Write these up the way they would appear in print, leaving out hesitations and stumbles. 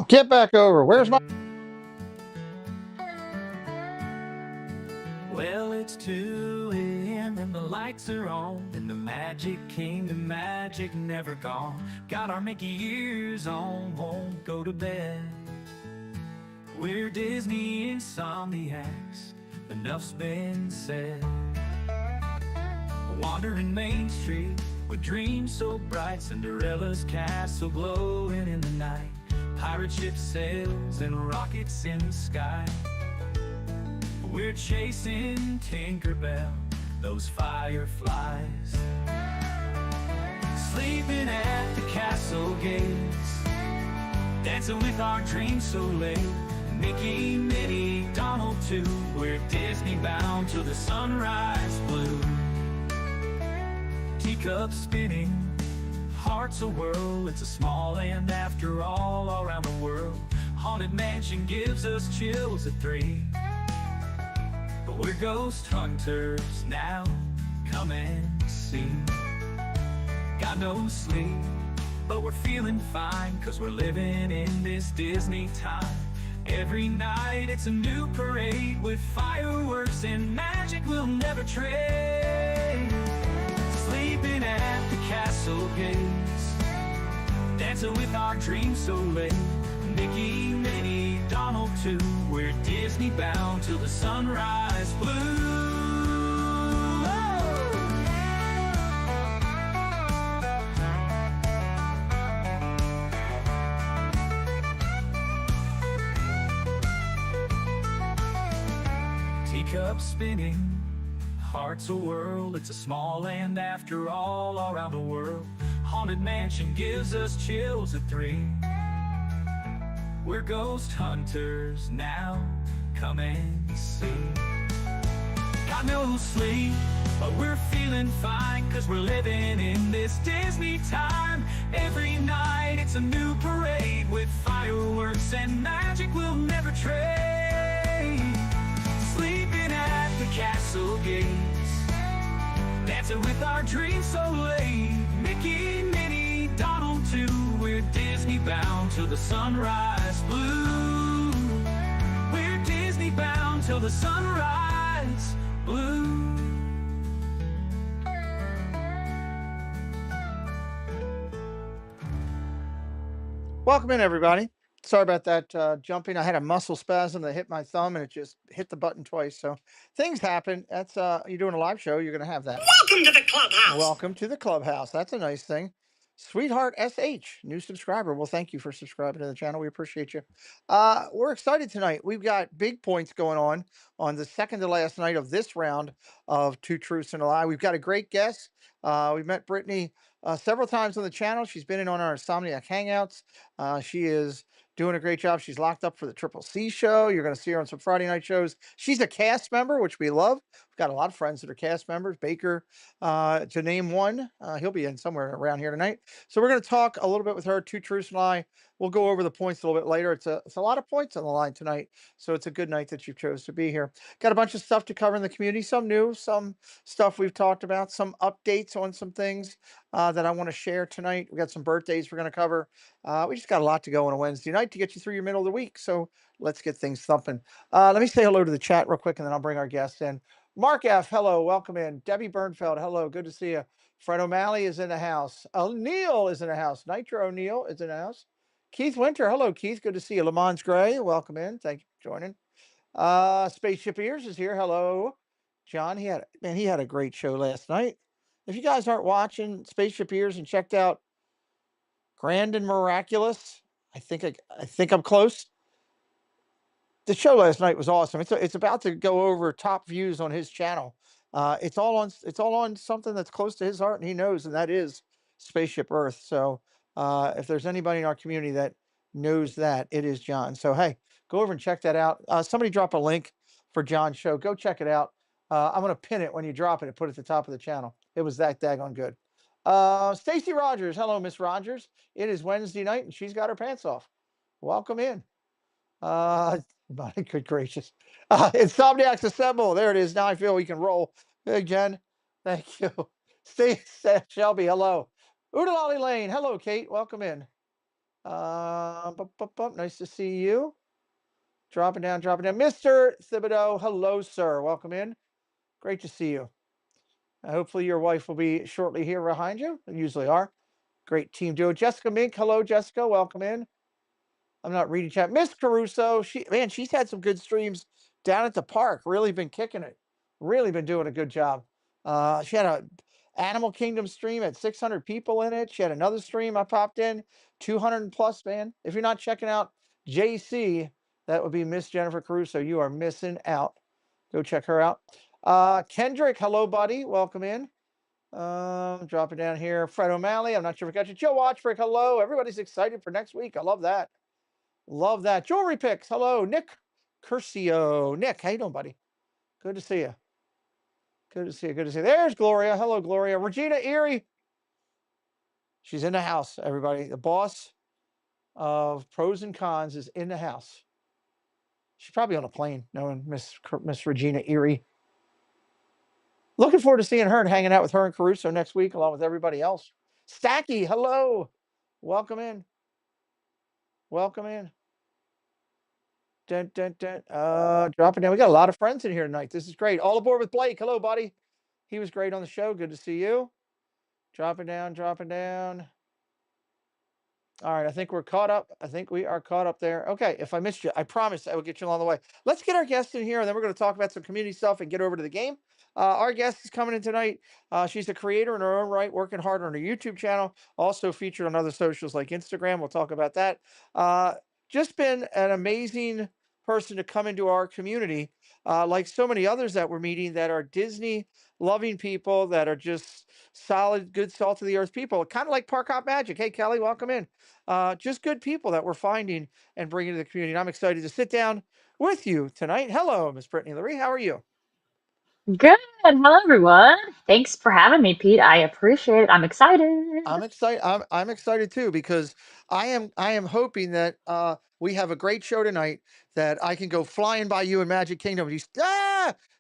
Get back over. Where's my... Well, it's 2 a.m. and the lights are on, and the Magic Kingdom magic never gone. Got our Mickey ears on, won't go to bed. We're Disney Insomniacs, enough's been said. Wandering Main Street with dreams so bright, Cinderella's castle glowing in the night, pirate ship sails and rockets in the sky. We're chasing Tinkerbell, those fireflies, sleeping at the castle gates, dancing with our dreams so late. Mickey, Minnie, Donald too, we're Disney bound till the sunrise blue. Teacups spinning, hearts a-whirl, it's a small land after all around the world. Haunted Mansion gives us chills at 3. But we're ghost hunters now, come and see. Got no sleep, but we're feeling fine, 'cause we're living in this Disney time. Every night it's a new parade with fireworks and magic we'll never trade. Sleeping at the castle gates, dancing with our dreams so late. Mickey, Minnie, Donald too, we're Disney bound till the sunrise blue. Teacups spinning, hearts a-whirl, it's a small land after all around the world. Haunted Mansion gives us chills at 3. We're ghost hunters now, come and see. Got no sleep, but we're feeling fine, 'cause we're living in this Disney time. Every night it's a new parade with fireworks and magic we'll never trade. Sleeping at the castle gates, dancing with our dreams so late. Mickey, Minnie, Donald too, we're Disney bound till the sunrise blue. We're Disney bound till the sunrise blue. Welcome in, everybody. Sorry about that jumping. I had a muscle spasm that hit my thumb and it just hit the button twice. So things happen. That's you're doing a live show, you're gonna have that. Welcome to the clubhouse. Welcome to the clubhouse. That's a nice thing. Sweetheart SH, new subscriber. Well, thank you for subscribing to the channel. We appreciate you. We're excited tonight. We've got big points going on the second to last night of this round of Two Truths and a Lie. We've got a great guest. We've met Brittany several times on the channel. She's been in on our Insomniac Hangouts. She is doing a great job. She's locked up for the Triple C show. You're going to see her on some Friday night shows. She's a cast member, which we love. We've got a lot of friends that are cast members. Baker, to name one, he'll be in somewhere around here tonight. So we're going to talk a little bit with her. Two Truths and a Lie. We'll go over the points a little bit later. It's a lot of points on the line tonight, so it's a good night that you chose to be here. Got a bunch of stuff to cover in the community. Some new, some stuff we've talked about, some updates on some things that I want to share tonight. We got some birthdays we're going to cover. We just got a lot to go on a Wednesday night to get you through your middle of the week. So let's get things thumping. Let me say hello to the chat real quick, and then I'll bring our guests in. Mark F, hello, welcome in. Debbie Bernfeld, hello, good to see you. Fred O'Malley is in the house. O'Neill is in the house. Nitro O'Neill is in the house. Keith Winter, hello, Keith, good to see you. Lamont Gray, welcome in. Thank you for joining. Spaceship Ears is here. Hello, John. He had a great show last night. If you guys aren't watching Spaceship Ears and checked out Grand and Miraculous, I think I'm close. The show last night was awesome. It's about to go over top views on his channel. It's all on something that's close to his heart, and he knows, and that is Spaceship Earth. So if there's anybody in our community that knows that, it is John. So hey, go over and check that out. Somebody drop a link for John's show. Go check it out. I'm gonna pin it when you drop it and put it at the top of the channel. It was that daggone good. Stacy Rogers, hello, Miss Rogers. It is Wednesday night, and she's got her pants off. Welcome in. My good gracious. Insomniacs Assemble. There it is. Now I feel we can roll. Hey, Jen. Thank you. Steve Shelby, hello. Oodalali Lane. Hello, Kate. Welcome in. Nice to see you. Dropping down, dropping down. Mr. Thibodeau, hello, sir. Welcome in. Great to see you. Hopefully your wife will be shortly here behind you. They usually are. Great team duo. Jessica Mink, hello, Jessica. Welcome in. I'm not reading chat. Miss Caruso, she's had some good streams down at the park. Really been kicking it. Really been doing a good job. She had a Animal Kingdom stream at 600 people in it. She had another stream I popped in, 200 plus, man. If you're not checking out JC, that would be Miss Jennifer Caruso. You are missing out. Go check her out. Kendrick, hello, buddy. Welcome in. Dropping down here. Fred O'Malley. I'm not sure if I got you. Joe Watchford, hello. Everybody's excited for next week. I love that. Love that. Jewelry picks. Hello, Nick Curcio. Nick, how you doing, buddy? Good to see you. Good to see you. Good to see you. There's Gloria. Hello, Gloria. Regina Erie. She's in the house, everybody. The boss of pros and cons is in the house. She's probably on a plane, knowing Miss Regina Erie. Looking forward to seeing her and hanging out with her and Caruso next week, along with everybody else. Stacky, hello. Welcome in. Welcome in. Dun, dun, dun. Dropping down. We got a lot of friends in here tonight. This is great. All aboard with Blake. Hello, buddy. He was great on the show. Good to see you. Dropping down, dropping down. All right, I think we're caught up. I think we are caught up there. Okay, if I missed you, I promise I will get you along the way. Let's get our guest in here, and then we're going to talk about some community stuff and get over to the game. Our guest is coming in tonight. She's a creator in her own right, working hard on her YouTube channel, also featured on other socials like Instagram. We'll talk about that. Just been an amazing person to come into our community, like so many others that we're meeting that are Disney loving people that are just solid, good salt of the earth people, kind of like Park Hop Magic. Hey, Kelly, welcome in. Just good people that we're finding and bringing to the community. And I'm excited to sit down with you tonight. Hello, Miss Brittany Larry. How are you? Good. Hello, everyone. Thanks for having me, Pete. I appreciate it. I'm excited. I'm excited. I'm excited too because I am hoping that we have a great show tonight that I can go flying by you in Magic Kingdom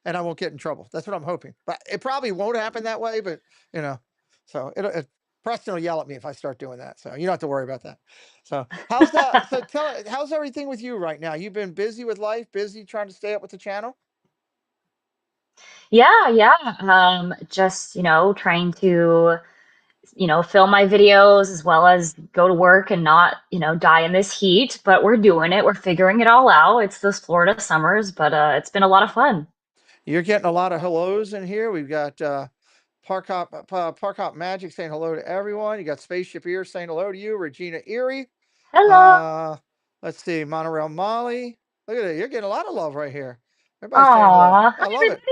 and I won't get in trouble. That's what I'm hoping. But it probably won't happen that way. But you know, so Preston will yell at me if I start doing that. So you don't have to worry about that. So how's everything with you right now? You've been busy with life, busy trying to stay up with the channel. Yeah, yeah. Just, trying to, film my videos as well as go to work and not, die in this heat. But we're doing it. We're figuring it all out. It's those Florida summers, but it's been a lot of fun. You're getting a lot of hellos in here. We've got Park Hop Magic saying hello to everyone. You got Spaceship Ear saying hello to you. Regina Erie. Hello. Uh, let's see. Monorail Molly. Look at it. You're getting a lot of love right here. Everybody's saying hello. Aw. I Hi, love it. everybody.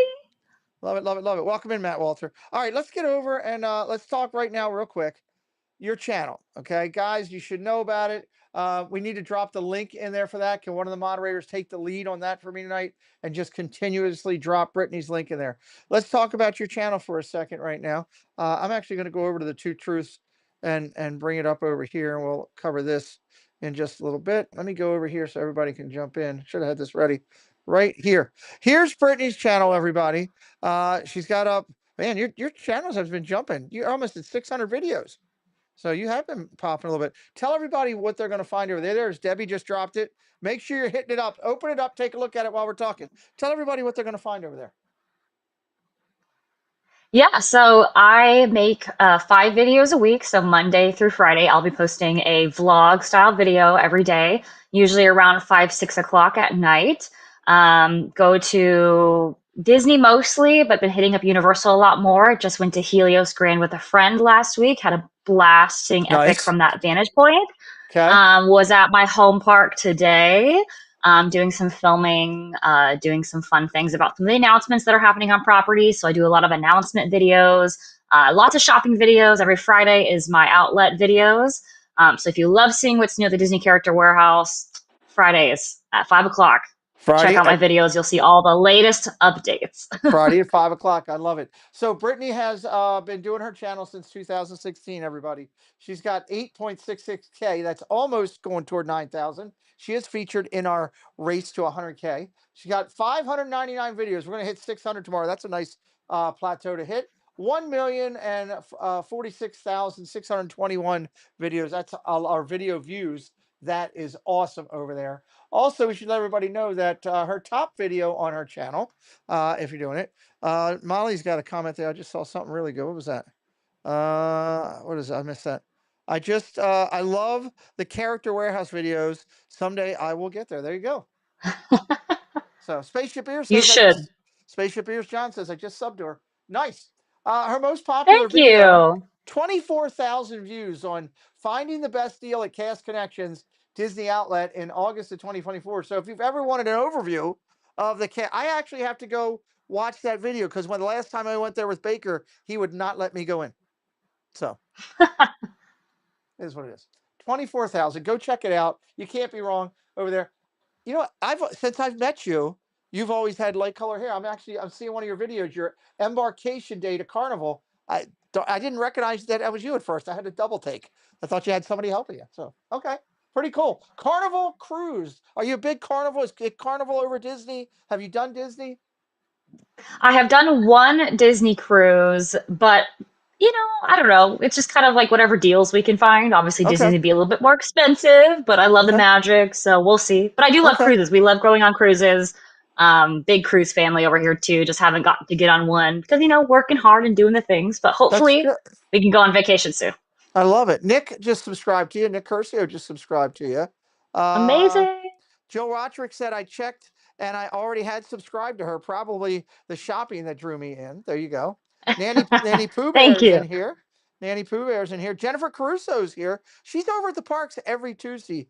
Love it. Love it. Love it. Welcome in, Matt Walter. All right, let's get over and let's talk right now, real quick, your channel. Okay, guys, you should know about it. We need to drop the link in there for that. Can one of the moderators take the lead on that for me tonight and just continuously drop Brittany's link in there? Let's talk about your channel for a second right now. I'm actually going to go over to the Two Truths and bring it up over here, and we'll cover this in just a little bit. Let me go over here so everybody can jump in. Should have had this ready right here. Here's Brittany's channel, everybody. She's got up. Man, your channels have been jumping. You're almost at 600 videos. So you have been popping a little bit. Tell everybody what they're going to find over there. There's Debbie just dropped it. Make sure you're hitting it up. Open it up. Take a look at it while we're talking. Tell everybody what they're going to find over there. Yeah, so I make 5 videos a week. So Monday through Friday, I'll be posting a vlog style video every day, usually around 5, 6 o'clock at night. Go to Disney mostly, but been hitting up Universal a lot more. Just went to Helios Grand with a friend last week. Had a blast seeing Epic Nice. from that vantage point. Okay. Was at my home park today, doing some filming, doing some fun things about some of the announcements that are happening on property. So I do a lot of announcement videos, lots of shopping videos. Every Friday is my outlet videos. So if you love seeing what's new at the Disney Character Warehouse, Fridays at 5 o'clock, check Friday out my at videos. You'll see all the latest updates. Friday at 5 o'clock. I love it. So Brittany has been doing her channel since 2016. Everybody, she's got 8.66K. That's almost going toward 9,000. She is featured in our race to 100K. She got 599 videos. We're gonna hit 600 tomorrow. That's a nice plateau to hit. 1,046,621 videos. That's our video views. That is awesome over there. Also, we should let everybody know that her top video on her channel, if you're doing it, Molly's got a comment there. I just saw something really good. What was that? What is that? I missed that. I love the character warehouse videos. Someday I will get there. There you go. So Spaceship Ears You says I should. just Spaceship Ears John says I just subbed to her. Nice. Her most popular Thank video, you. 24,000 views on finding the best deal at Cast Connections Disney Outlet in August of 2024. So if you've ever wanted an overview of I actually have to go watch that video because when the last time I went there with Baker, he would not let me go in. So it is what it is. 24,000. Go check it out. You can't be wrong over there. You know, since I've met you, you've always had light color hair. I'm seeing one of your videos, your embarkation day to Carnival. I didn't recognize that was you at first. I had to double take. I thought you had somebody helping you. So okay, pretty cool. Carnival cruise. Are you a big Carnival? Is it Carnival over Disney? Have you done Disney? I have done one Disney cruise, but I don't know. It's just kind of like whatever deals we can find. Obviously, Disney's Okay. gonna be a little bit more expensive, but I love the Okay. magic, so we'll see. But I do love Okay. cruises. We love going on cruises. Big cruise family over here too. Just haven't gotten to get on one because working hard and doing the things. But That's hopefully, good. we can go on vacation soon. I love it. Nick just subscribed to you. Nick Curcio just subscribed to you. Uh, Amazing. Joe Rotrick said I checked and I already had subscribed to her. Probably the shopping that drew me in. There you go. Nanny Pooh Thank Bear's in you. here. Nanny Pooh Bear's in here. Jennifer Caruso's here. She's over at the parks every Tuesday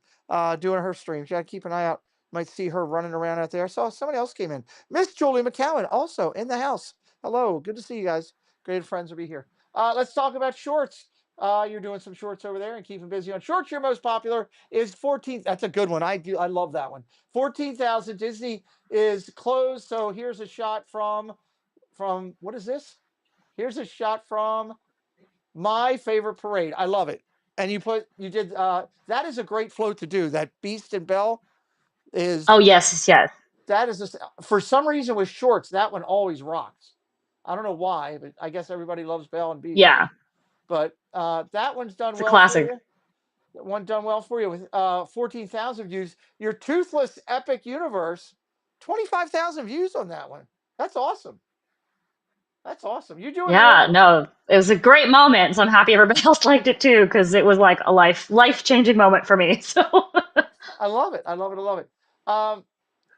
doing her streams. You got to keep an eye out. Might see her running around out there. I saw somebody else came in. Miss Julie McCowan also in the house. Hello. Good to see you guys. Great friends will be here. Let's talk about shorts. You're doing some shorts over there and keeping busy on shorts. Your most popular is 14. That's a good one. I love that one. 14,000. Disney is closed. So here's a shot from what is this? Here's a shot from my favorite parade. I love it. And you did that is a great float to do. That Beast and Belle is Oh yes, yes. that is just for some reason with shorts, that one always rocks. I don't know why, but I guess everybody loves Belle and Beast. Yeah, But that one's done it's a well for classic. you. One done well for you with 14,000 views. Your Toothless Epic Universe, 25,000 views on that one. That's awesome. That's awesome. You're doing more Yeah, than no, it was a great moment, so I'm happy everybody else liked it too, because it was like a life-changing moment for me. So I love it. I love it. I love it.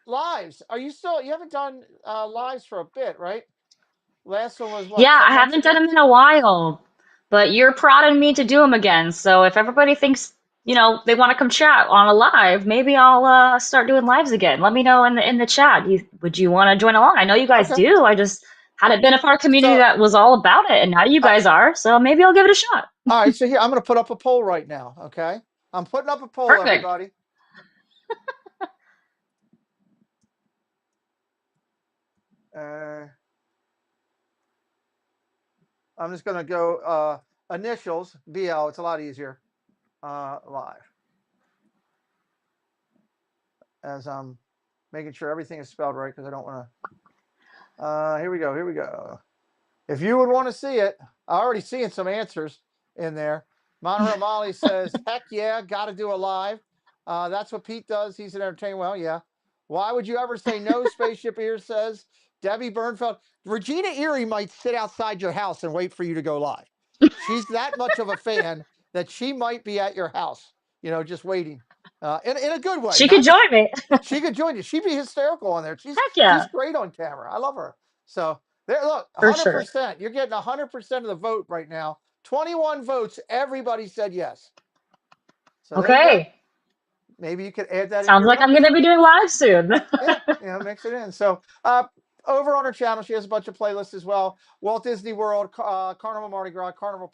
Lives. Are you still? You haven't done lives for a bit, right? Last one was what, yeah, I 10 months haven't done ago? them in a while, but you're prodding me to do them again. So if everybody thinks, they want to come chat on a live, maybe I'll start doing lives again. Let me know in the chat. Would you want to join along? I know you guys Okay. do. I just hadn't been a part of a community So, that was all about it, and now you uh, guys are. So maybe I'll give it a shot. all right. So here, I'm going to put up a poll right now. Okay. I'm putting up a poll, Perfect. everybody. Uh, I'm just going to go initials, BL. It's a lot easier. Live. As I'm making sure everything is spelled right because I don't want to. Here we go. Here we go. If you would want to see it, I already seeing some answers in there. Monorail Molly says, "Heck yeah, got to do a live." That's what Pete does. He's an entertainer. Well, yeah. Why would you ever say no? Spaceship Ear says. Debbie Bernfeld. Regina Erie might sit outside your house and wait for you to go live. She's that much of a fan that she might be at your house, just waiting. In a good way. She could Not join me. she could join you. She'd be hysterical on there. Heck She's yeah, great on camera. I love her. So there, look, for sure. 100%. You're getting 100% of the vote right now. 21 votes. Everybody said yes. So there you go. Okay. Maybe you could add that in Sounds your like I'm list. going to be doing live soon. Yeah, mix it in. So over on her channel, she has a bunch of playlists as well. Walt Disney World, Carnival Mardi Gras, Carnival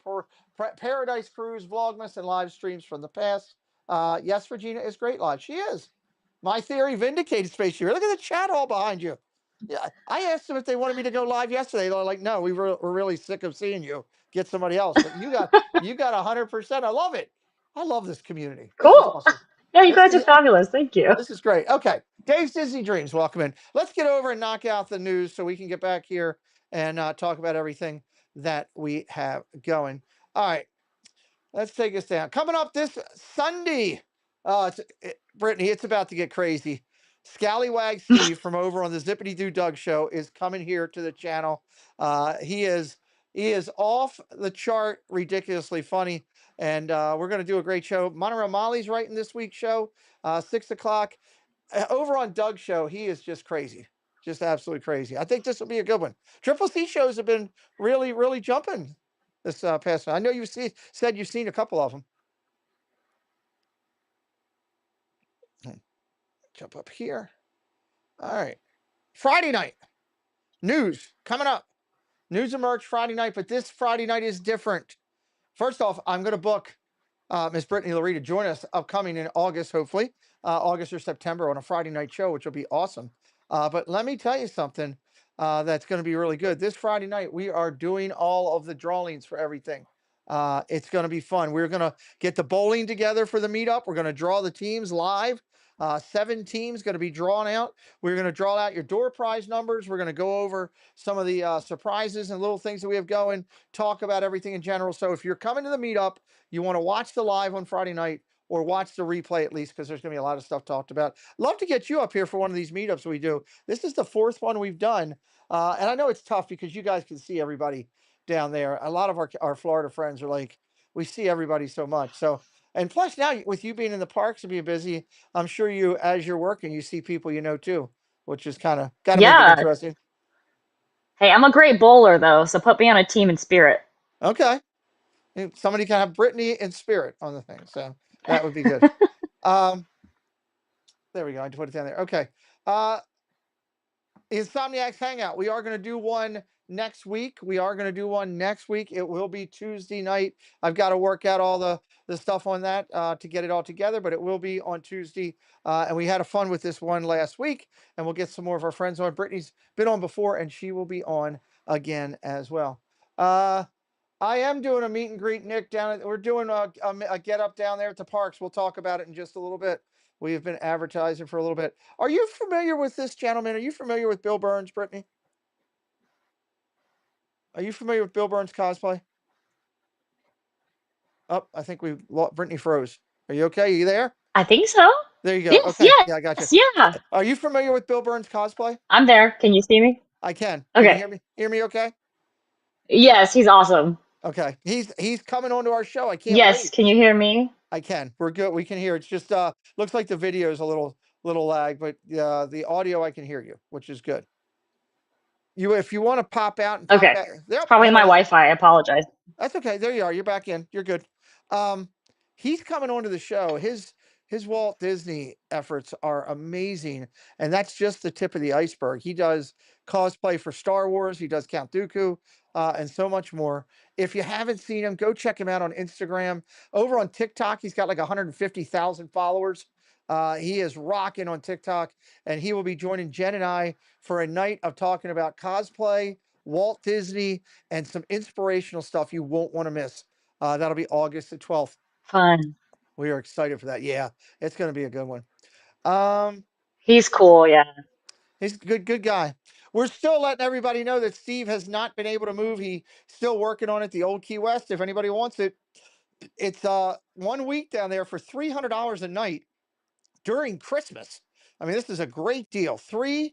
Paradise Cruise, Vlogmas, and live streams from the past. Yes, Regina is great live. She is. My theory vindicated, Space Shooter. Look at the chat all behind you. Yeah, I asked them if they wanted me to go live yesterday. They're like, "No, we're really sick of seeing you. Get somebody else." But you got 100%. I love it. I love this community. This is Cool. awesome. Yeah, you This guys is are fabulous. Thank you. this is great. Okay, Dave's Disney Dreams. Welcome in. Let's get over and knock out the news so we can get back here and talk about everything that we have going. All right, let's take us down. Coming up this Sunday, Brittany, it's about to get crazy. Scallywag Steve from over on the Zippity Doo Doug show is coming here to the channel. He is off the chart, ridiculously funny, and we're going to do a great show. Monorail Molly's writing this week's show, 6 o'clock. Over on Doug's show, he is just crazy, just absolutely crazy. I think this will be a good one. Triple C shows have been really, really jumping this past one. I know said you've seen a couple of them. Jump up here. All right. Friday night news coming up. News and merch Friday night, but this Friday night is different. First off, I'm going to book Miss Brittany Laree to join us upcoming in August, hopefully, August or September on a Friday night show, which will be awesome. But let me tell you something that's going to be really good. This Friday night, we are doing all of the drawings for everything. It's going to be fun. We're going to get the bowling together for the meetup. We're going to draw the teams live. 7 teams going to be drawn out. We're going to draw out your door prize numbers. We're going to go over some of the surprises and little things that we have going, talk about everything in general. So if you're coming to the meetup, you want to watch the live on Friday night or watch the replay at least, because there's going to be a lot of stuff talked about. Love to get you up here for one of these meetups we do. This is the 4th one we've done. And I know it's tough because you guys can see everybody down there. A lot of our Florida friends are like, we see everybody so much. So, and plus now with you being in the parks and being busy, I'm sure you, as you're working, you see people you know too, which is kind of got to make it Yeah. interesting. Hey, I'm a great bowler though, so put me on a team in spirit. Okay. Somebody can have Brittany in spirit on the thing. So that would be good. Um, there we go. I just put it down there. Okay. Uh, Insomniacs Hangout. We are going to do one next week. It will be Tuesday night. I've got to work out all the stuff on that to get it all together, but it will be on Tuesday. And we had a fun with this one last week, and we'll get some more of our friends on. Brittany's been on before, and she will be on again as well. I am doing a meet and greet, Nick. We're doing a get up down there at the parks. We'll talk about it in just a little bit. We have been advertising for a little bit. Are you familiar with this gentleman? Are you familiar with Bill Burns, Brittany? Are you familiar with Bill Burns cosplay? Oh, I think Brittany froze. Are you okay? Are you there? I think so. There you go. Yes, Okay. Yeah, I got you. yes, yeah. Are you familiar with Bill Burns cosplay? I'm there. Can you see me? I can. Can you Okay. hear me? Hear me okay? Yes, he's awesome. Okay. He's coming onto our show. I can't Yes, wait. can you hear me? I can. We're good. We can hear. It's just looks like the video is a little lag, but the audio I can hear you, which is good. If you want to pop out and pop Okay. back, It's yep, probably there my it is. Wi-Fi. I apologize. That's okay. There you are. You're back in. You're good. Um, he's coming onto the show. His Walt Disney efforts are amazing, and that's just the tip of the iceberg. He does cosplay for Star Wars. He does Count Dooku, and so much more. If you haven't seen him, go check him out on Instagram. Over on TikTok, he's got like 150,000 followers. He is rocking on TikTok, and he will be joining Jen and I for a night of talking about cosplay, Walt Disney, and some inspirational stuff you won't want to miss. That'll be August the 12th. Fun. We are excited for that. Yeah, it's going to be a good one. Um, He's cool, yeah. he's a good guy. We're still letting everybody know that Steve has not been able to move. He's still working on it, the old Key West. If anybody wants it, it's 1 week down there for $300 a night during Christmas. I mean, this is a great deal. $300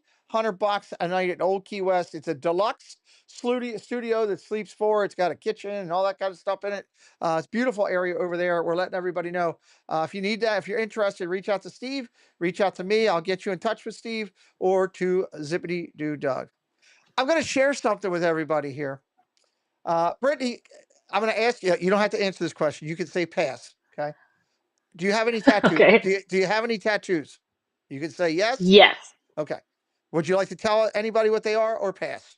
a night at Old Key West. It's a deluxe studio that sleeps 4. It's got a kitchen and all that kind of stuff in it. It's a beautiful area over there. We're letting everybody know. If you need that, if you're interested, reach out to Steve, reach out to me. I'll get you in touch with Steve or to Zippity Doo Doug. I'm going to share something with everybody here. Brittany, I'm going to ask you. You don't have to answer this question. You can say pass. Okay. Do you have any tattoos? Okay. Do you have any tattoos? You can say yes. Yes. Okay. Would you like to tell anybody what they are or pass?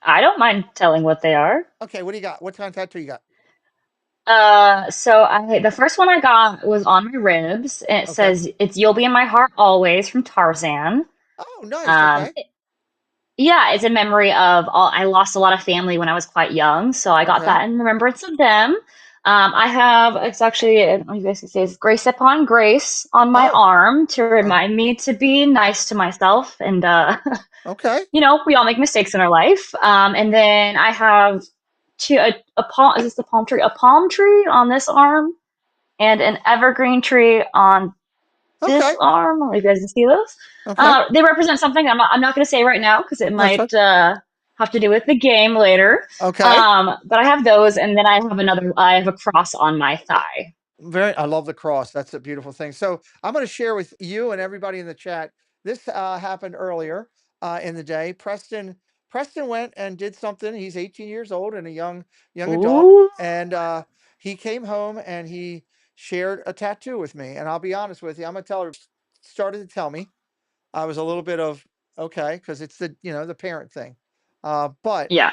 I don't mind telling what they are. Okay. What do you got? What kind of tattoo you got? So the first one I got was on my ribs, and it Okay. says it's "You'll be in my heart always" from Tarzan. Oh, nice. Um, Okay. yeah, it's in memory of I lost a lot of family when I was quite young, so I got Okay. that in remembrance of them. I have, it's actually, what you guys can say is grace upon grace on my Oh, arm to uh, remind me to be nice to myself. And, okay. we all make mistakes in our life. And then I have a palm, is this a palm tree? A palm tree on this arm and an evergreen tree on Okay. this arm. I don't know if you guys can see those. Okay. They represent something I'm not going to say right now because it That's right. might have to do with the game later. Okay. But I have those, and then I have a cross on my thigh. Very, I love the cross. That's a beautiful thing. So I'm going to share with you and everybody in the chat. This happened earlier in the day. Preston went and did something. He's 18 years old and a young adult, Ooh. and he came home and he shared a tattoo with me. And I'll be honest with you, I'm gonna tell her. Started to tell me, I was a little bit of okay because it's the parent thing, but Yeah.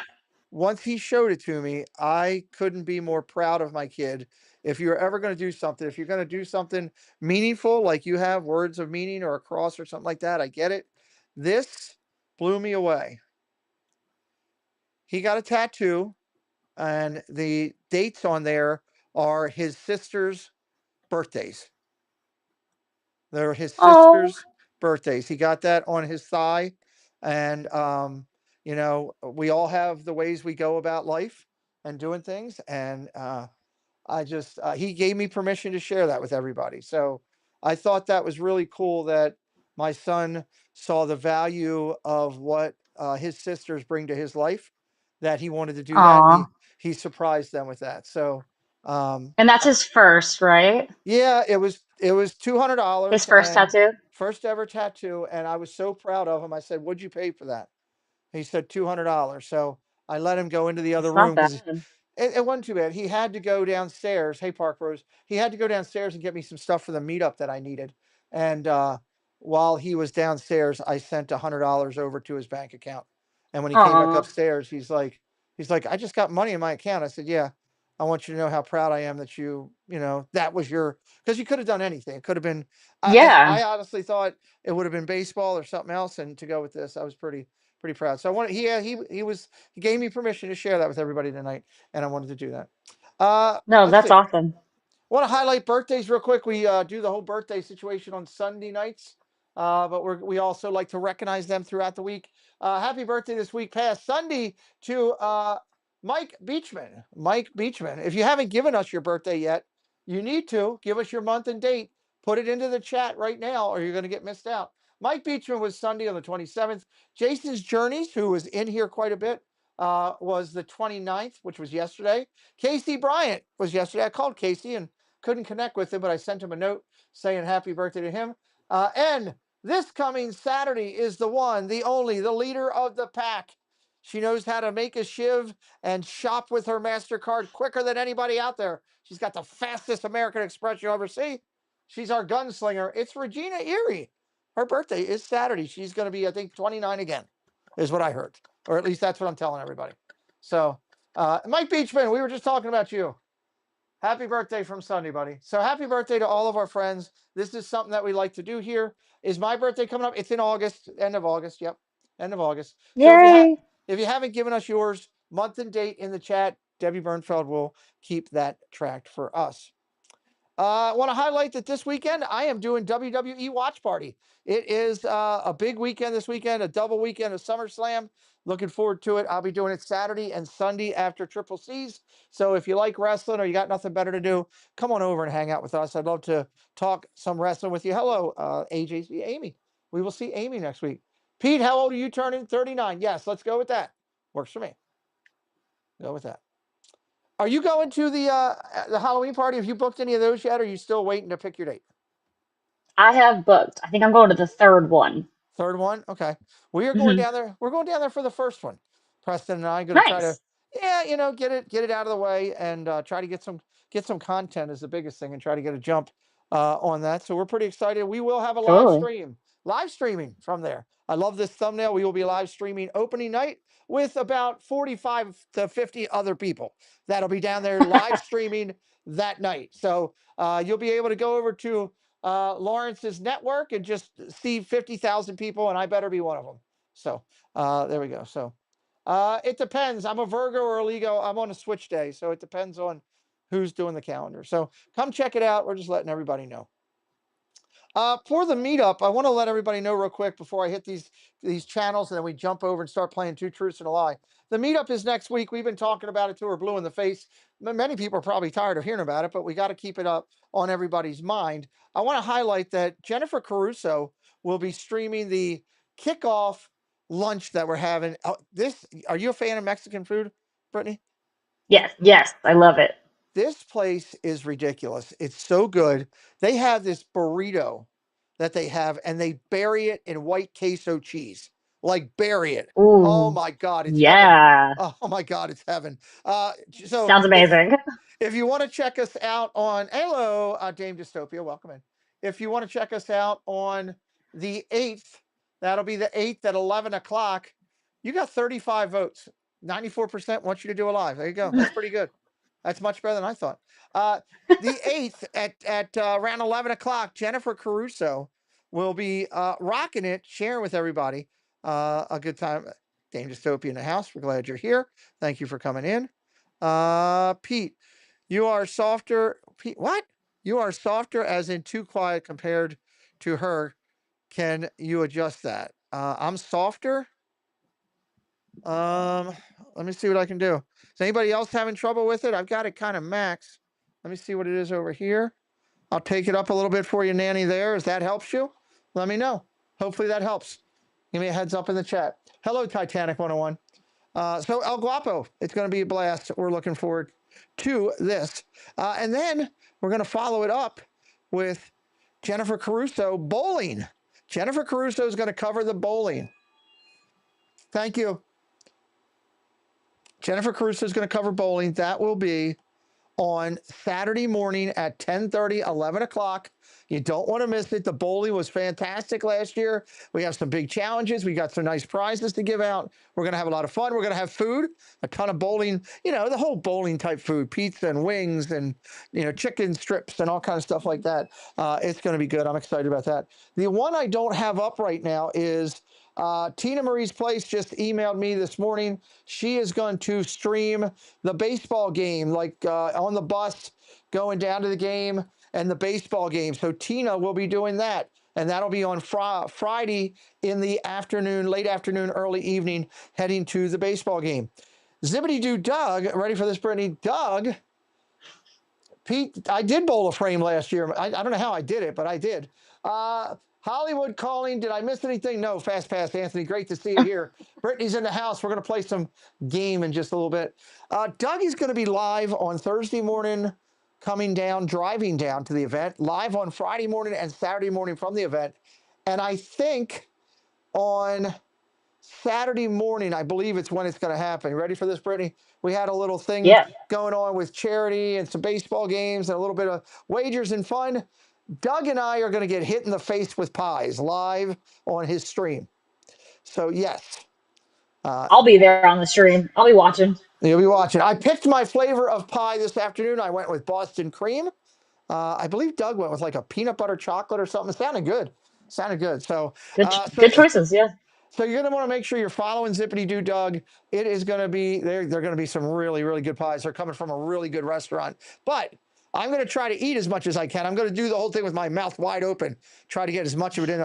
once he showed it to me, I couldn't be more proud of my kid. If you're ever going to do something, if you're going to do something meaningful, like you have words of meaning or a cross or something like that, I get it. This blew me away. He got a tattoo, and the dates on there are his sister's birthdays. They're his Oh, sister's birthdays. He got that on his thigh, and we all have the ways we go about life and doing things, and I just he gave me permission to share that with everybody. So I thought that was really cool that my son saw the value of what his sisters bring to his life, that he wanted to do that, and aw. he surprised them with that. So And that's his first, right? yeah, it was His $200 first and tattoo. first ever tattoo, and I was so proud of him. I said, "What'd you pay for that?" He said $200. So I let him go into the other It's not room bad. because it wasn't too bad. He had to go downstairs. Hey, Park Rose. He had to go downstairs and get me some stuff for the meetup that I needed. And while he was downstairs, I sent $100 over to his bank account. And when he came back Aw. upstairs, he's like, I just got money in my account. I said, yeah. I want you to know how proud I am that that was because you could have done anything. It could have been, Yeah. I honestly thought it would have been baseball or something else. And to go with this, I was pretty proud. So I wanted, he gave me permission to share that with everybody tonight, and I wanted to do that. No, Let's that's see. awesome. Want to highlight birthdays real quick. We do the whole birthday situation on Sunday nights, but we also like to recognize them throughout the week. Happy birthday this week past Sunday to Mike Beachman. Mike Beachman. If you haven't given us your birthday yet, you need to give us your month and date. Put it into the chat right now, or you're going to get missed out. Mike Beachman was Sunday on the 27th. Jason's Journeys, who was in here quite a bit, was the 29th, which was yesterday. Casey Bryant was yesterday. I called Casey and couldn't connect with him, but I sent him a note saying happy birthday to him. And this coming Saturday is the one, the only, the leader of the pack. She knows how to make a shiv and shop with her MasterCard quicker than anybody out there. She's got the fastest American Express you'll ever see. She's our gunslinger. It's Regina Erie. Her birthday is Saturday. She's going to be, I think, 29 again, is what I heard. Or at least that's what I'm telling everybody. So, Mike Beachman, we were just talking about you. Happy birthday from Sunday, buddy. So happy birthday to all of our friends. This is something that we like to do here. Is my birthday coming up? It's in August, end of August. Yep, end of August. So Yay. if you haven't given us yours, month and date in the chat, Debbie Bernfeld will keep that tracked for us. I want to highlight that this weekend I am doing WWE Watch Party. It is a big weekend this weekend, a double weekend of SummerSlam. Looking forward to it. I'll be doing it Saturday and Sunday after Triple C's. So if you like wrestling or you got nothing better to do, come on over and hang out with us. I'd love to talk some wrestling with you. Hello, AJC Amy. We will see Amy next week. Pete, how old are you turning? 39. Yes, let's go with that. Works for me. Go with that. Are you going to the Halloween party? Have you booked any of those yet? Or are you still waiting to pick your date? I have booked. I think I'm going to the third one. Third one? Okay. We are going Hmm. down there. We're going down there for the first one. Preston and I are going to try to, Nice. yeah, get it out of the way and try to get some content is the biggest thing and try to get a jump on that. So we're pretty excited. We will have a Totally. live streaming from there. I love this thumbnail. We will be live streaming opening night with about 45 to 50 other people that'll be down there live streaming that night. So you'll be able to go over to Lawrence's network and just see 50,000 people, and I better be one of them. So there we go. So it depends. I'm a Virgo or a Leo. I'm on a switch day, so it depends on who's doing the calendar. So come check it out. We're just letting everybody know. For the meetup, I want to let everybody know real quick before I hit these channels and then we jump over and start playing Two Truths and a Lie. The meetup is next week. We've been talking about it till we're blue in the face. Many people are probably tired of hearing about it, but we got to keep it up on everybody's mind. I want to highlight that Jennifer Caruso will be streaming the kickoff lunch that we're having. Are you a fan of Mexican food, Brittany? Yes, yes, I love it. This place is ridiculous. It's so good. They have this burrito that they have, and they bury it in white queso cheese. Like bury it. Oh Ooh, my God, it's heaven. yeah. Oh my God, it's heaven. So Sounds amazing. if you want to check us out on hello, Dame Dystopia, welcome in. If you want to check us out on the 8th, that'll be the 8th at 11 o'clock. You got 35 votes. 94% want you to do a live. There you go. That's pretty good. That's much better than I thought. The 8th at around 11 o'clock, Jennifer Caruso will be rocking it, sharing with everybody a good time. Dame Dystopia in the house. We're glad you're here. Thank you for coming in. Pete, you are softer. Pete, what? You are softer as in too quiet compared to her. Can you adjust that? I'm softer. Let me see what I can do. Is anybody else having trouble with it? I've got it kind of max. Let me see what it is over here. I'll take it up a little bit for you, Nanny, there. If that helps you, let me know. Hopefully that helps. Give me a heads up in the chat. Hello, Titanic 101. So El Guapo, it's going to be a blast. We're looking forward to this. And then we're going to follow it up with Jennifer Caruso bowling. Jennifer Caruso is going to cover the bowling. Thank you. Jennifer Caruso is going to cover bowling. That will be on Saturday morning at 10:30, 11 o'clock. You don't want to miss it. The bowling was fantastic last year. We have some big challenges. We got some nice prizes to give out. We're going to have a lot of fun. We're going to have food, a ton of bowling, the whole bowling type food, pizza and wings and, chicken strips and all kinds of stuff like that. It's going to be good. I'm excited about that. The one I don't have up right now is Tina Marie's Place just emailed me this morning. She is going to stream the baseball game, like on the bus going down to the game and the baseball game. So Tina will be doing that. And that'll be on Friday in the afternoon, late afternoon, early evening, heading to the baseball game. Zippity Doo Doug, ready for this, Brittany? Doug, Pete, I did bowl a frame last year. I don't know how I did it, but I did. Hollywood calling. Did I miss anything? No, fast pass, Anthony. Great to see you here. Brittany's in the house. We're going to play some game in just a little bit. Doug is going to be live on Thursday morning, driving down to the event, live on Friday morning and Saturday morning from the event. And I think on Saturday morning, I believe it's when it's going to happen. You ready for this, Brittany? We had a little thing Yeah. going on with charity and some baseball games and a little bit of wagers and fun. Doug and I are going to get hit in the face with pies live on his stream. So, yes. I'll be there on the stream. I'll be watching. You'll be watching. I picked my flavor of pie this afternoon. I went with Boston cream. I believe Doug went with like a peanut butter chocolate or something. It sounded good. So, Good choices. Yeah. So you're going to want to make sure you're following Zippity Doo Doug. It is going to be, they're going to be some really, really good pies. They're coming from a really good restaurant. But I'm going to try to eat as much as I can. I'm going to do the whole thing with my mouth wide open, try to get as much of it in.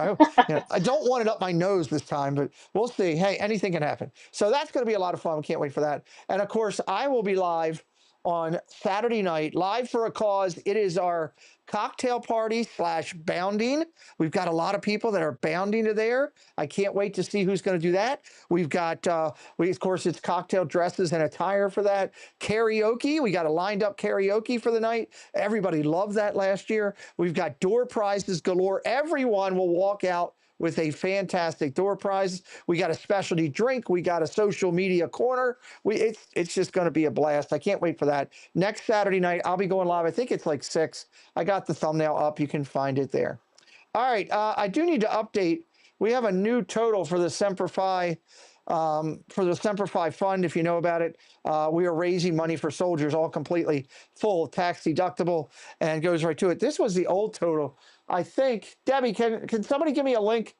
I don't want it up my nose this time, but we'll see. Hey, anything can happen. So that's going to be a lot of fun. We can't wait for that. And of course, I will be live on Saturday night, live for a cause. It is our cocktail party / bounding. We've got a lot of people that are bounding to there. I can't wait to see who's going to do that. We've got, of course, it's cocktail dresses and attire for that. Karaoke. We got a lined up karaoke for the night. Everybody loved that last year. We've got door prizes galore. Everyone will walk out with a fantastic door prize. We got a specialty drink. We got a social media corner. It's just going to be a blast. I can't wait for that. Next Saturday night, I'll be going live. I think it's like 6. I got the thumbnail up. You can find it there. All right. I do need to update. We have a new total for the Semper Fi. Fund, if you know about it. We are raising money for soldiers, all completely full, tax deductible, and goes right to it. This was the old total. I think, Debbie, can somebody give me a link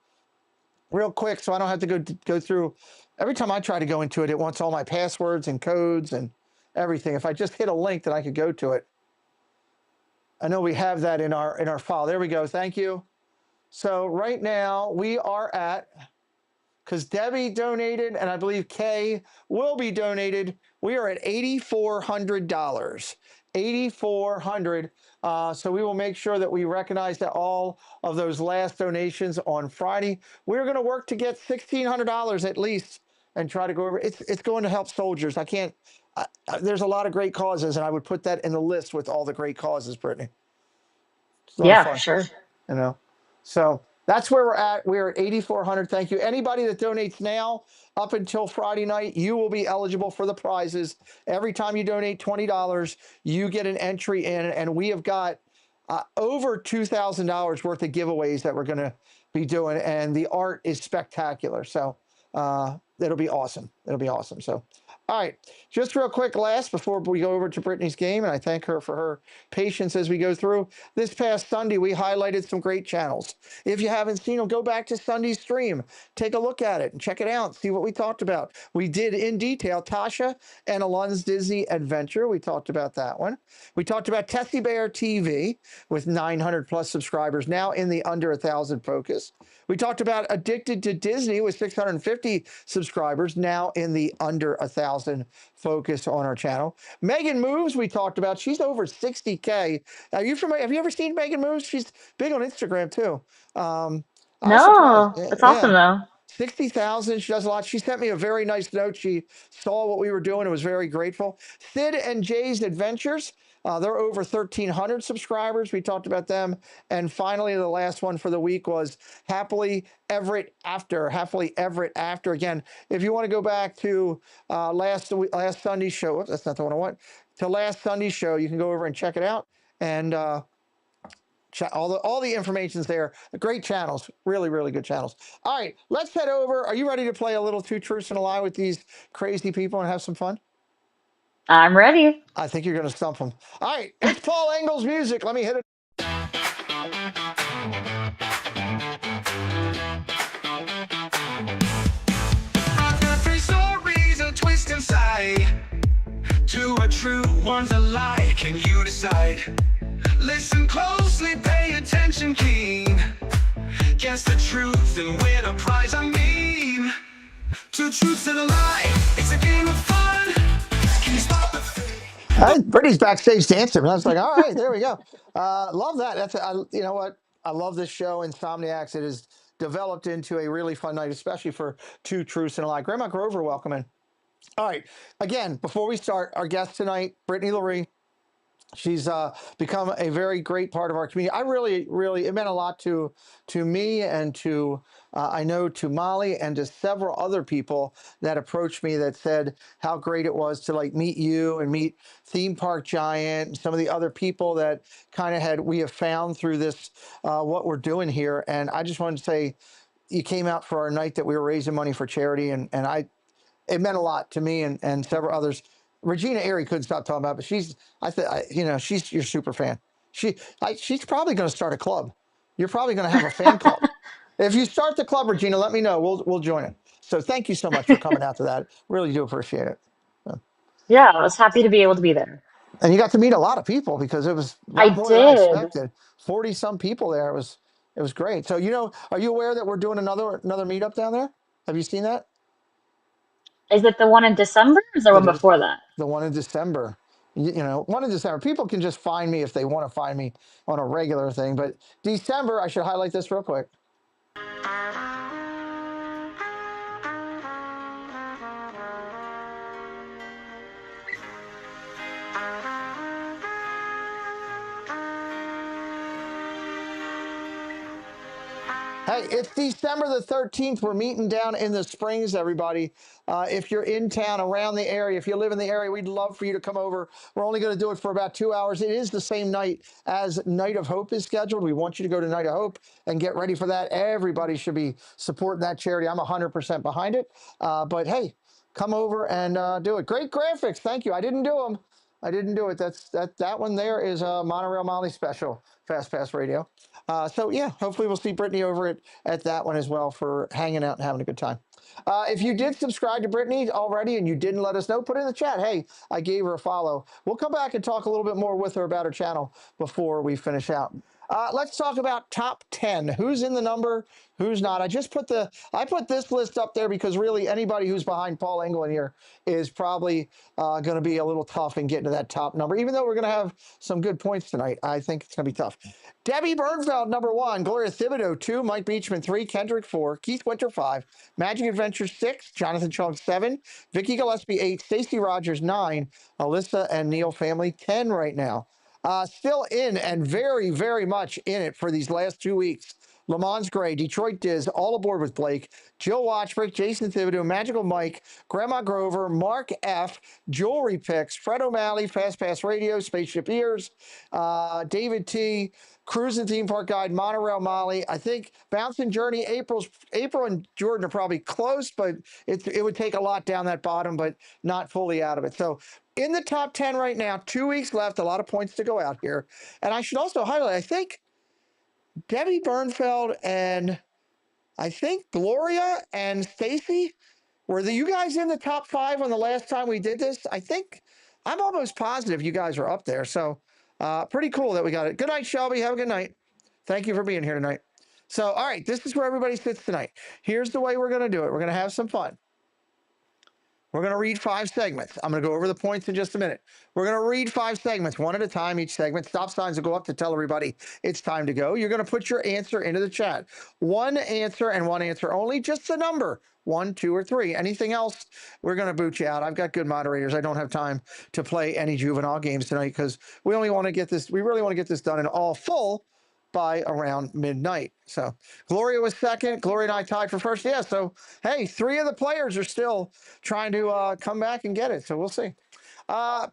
real quick so I don't have to go through. Every time I try to go into it, it wants all my passwords and codes and everything. If I just hit a link, then I could go to it. I know we have that in our file. There we go. Thank you. So right now we are at, because Debbie donated, and I believe Kay will be donated. We are at $8,400. 8,400. So we will make sure that we recognize that all of those last donations on Friday. We're going to work to get $1,600 at least, and try to go over. It's going to help soldiers. I can't. There's a lot of great causes, and I would put that in the list with all the great causes, Brittany. It's a lot of Yeah, for fun, sure. you know. So that's where we're at. We're at 8,400. Thank you. Anybody that donates now up until Friday night, you will be eligible for the prizes. Every time you donate $20, you get an entry in, and we have got over $2,000 worth of giveaways that we're going to be doing, and the art is spectacular. So it'll be awesome. It'll be awesome. So, all right, just real quick, last before we go over to Brittany's game, and I thank her for her patience as we go through. This past Sunday, we highlighted some great channels. If you haven't seen them, go back to Sunday's stream, take a look at it, and check it out. See what we talked about. We did in detail Tasha and Alon's Disney Adventure. We talked about that one. We talked about Tessie Bear TV with 900 plus subscribers, now in the under 1,000 focus. We talked about Addicted to Disney with 650 subscribers, now in the under 1,000 focus on our channel. Megan Moves, we talked about. She's over 60K. Are you familiar? Have you ever seen Megan Moves? She's big on Instagram too. I was surprised. No, Yeah, that's awesome yeah. though. 60,000. She does a lot. She sent me a very nice note. She saw what we were doing and was very grateful. Sid and Jay's Adventures. They're over 1,300 subscribers. We talked about them. And finally, the last one for the week was Happily Everett After. Happily Everett After. Again, if you want to go back to last Sunday's show, oops, that's not the one I want. To last Sunday's show, you can go over and check it out. And all the information's there. Great channels, really, really good channels. All right, let's head over. Are you ready to play a little Two Truths and a Lie with these crazy people and have some fun? I'm ready. I think you're going to stump them. All right, it's Paul Engel's music. Let me hit it. I've got three stories, a twist inside. Two are true, one's a lie. Can you decide? Listen closely, pay attention keen. Guess the truth and win a prize. I mean, two truths and a lie. It's a game of fun. Can you spot the fake? Brittany's backstage dancing. I was like, all right, there we go. Love that. You know what? I love this show, Insomniacs. It has developed into a really fun night, especially for Two Truths and a Lie. Grandma Grover, welcome in. All right. Again, before we start, our guest tonight, Brittany Lurie. She's become a very great part of our community. I really, really, it meant a lot to me and to, I know, to Molly and to several other people that approached me that said how great it was to like meet you and meet Theme Park Giant and some of the other people that kind of we have found through this, what we're doing here. And I just wanted to say, you came out for our night that we were raising money for charity, and it meant a lot to me and several others. Regina Airy couldn't stop talking about it, but she's your super fan. She's probably going to start a club. You're probably going to have a fan club. If you start the club, Regina, let me know. We'll join it. So thank you so much for coming out to that. Really do appreciate it. Yeah, I was happy to be able to be there. And you got to meet a lot of people because it was a I lot more than I did. expected. 40 some people there. It was great. So are you aware that we're doing another meetup down there? Have you seen that? Is it the one in December or is there one It is before that? the one in December. One in December. People can just find me if they want to find me on a regular thing. But December, I should highlight this real quick. Hey, it's December the 13th. We're meeting down in the Springs, everybody. If you're in town, around the area, if you live in the area, we'd love for you to come over. We're only going to do it for about 2 hours. It is the same night as Night of Hope is scheduled. We want you to go to Night of Hope and get ready for that. Everybody should be supporting that charity. I'm 100% behind it. But hey, come over and do it. Great graphics. Thank you. I didn't do them. I didn't do it. That one there is a Monorail Molly special, Fast Pass Radio. So yeah, hopefully we'll see Brittany over at that one as well for hanging out and having a good time. If you did subscribe to Brittany already and you didn't let us know, put in the chat, hey, I gave her a follow. We'll come back and talk a little bit more with her about her channel before we finish out. Let's talk about top 10. Who's in the number? Who's not? I put this list up there because really anybody who's behind Paul Engel in here is probably going to be a little tough in getting to that top number. Even though we're going to have some good points tonight, I think it's going to be tough. Debbie Bernfeld, number 1. Gloria Thibodeau, 2. Mike Beachman, 3. Kendrick, 4. Keith Winter, 5. Magic Adventure, 6. Jonathan Chung, 7. Vicky Gillespie, 8. Stacey Rogers, 9. Alyssa and Neil family, 10 right now. Still in and very, very much in it for these last 2 weeks. Lamont Gray, Detroit Diz, All Aboard with Blake, Jill Watchbrick, Jason Thibodeau, Magical Mike, Grandma Grover, Mark F, Jewelry Picks, Fred O'Malley, Fast Pass Radio, Spaceship Ears, David T, Cruising Theme Park Guide, Monorail Molly. I think Bouncing Journey, April and Jordan are probably close, but it would take a lot down that bottom, but not fully out of it. So in the top 10 right now, 2 weeks left, a lot of points to go out here. And I should also highlight, I think Debbie Bernfeld and I think Gloria and Stacy, were you guys in the top 5 on the last time we did this? I'm almost positive you guys are up there. So pretty cool that we got it. Good night, Shelby. Have a good night. Thank you for being here tonight. So, all right, this is where everybody sits tonight. Here's the way we're going to do it. We're going to have some fun. We're going to read 5 segments. I'm going to go over the points in just a minute. We're going to read 5 segments, one at a time each segment. Stop signs will go up to tell everybody it's time to go. You're going to put your answer into the chat. One answer and one answer only, just the number, 1, 2, or 3. Anything else, we're going to boot you out. I've got good moderators. I don't have time to play any juvenile games tonight because we really want to get this done in all full by around midnight. So Gloria was second. Gloria and I tied for first. Yeah, so hey, 3 of the players are still trying to come back and get it. So we'll see.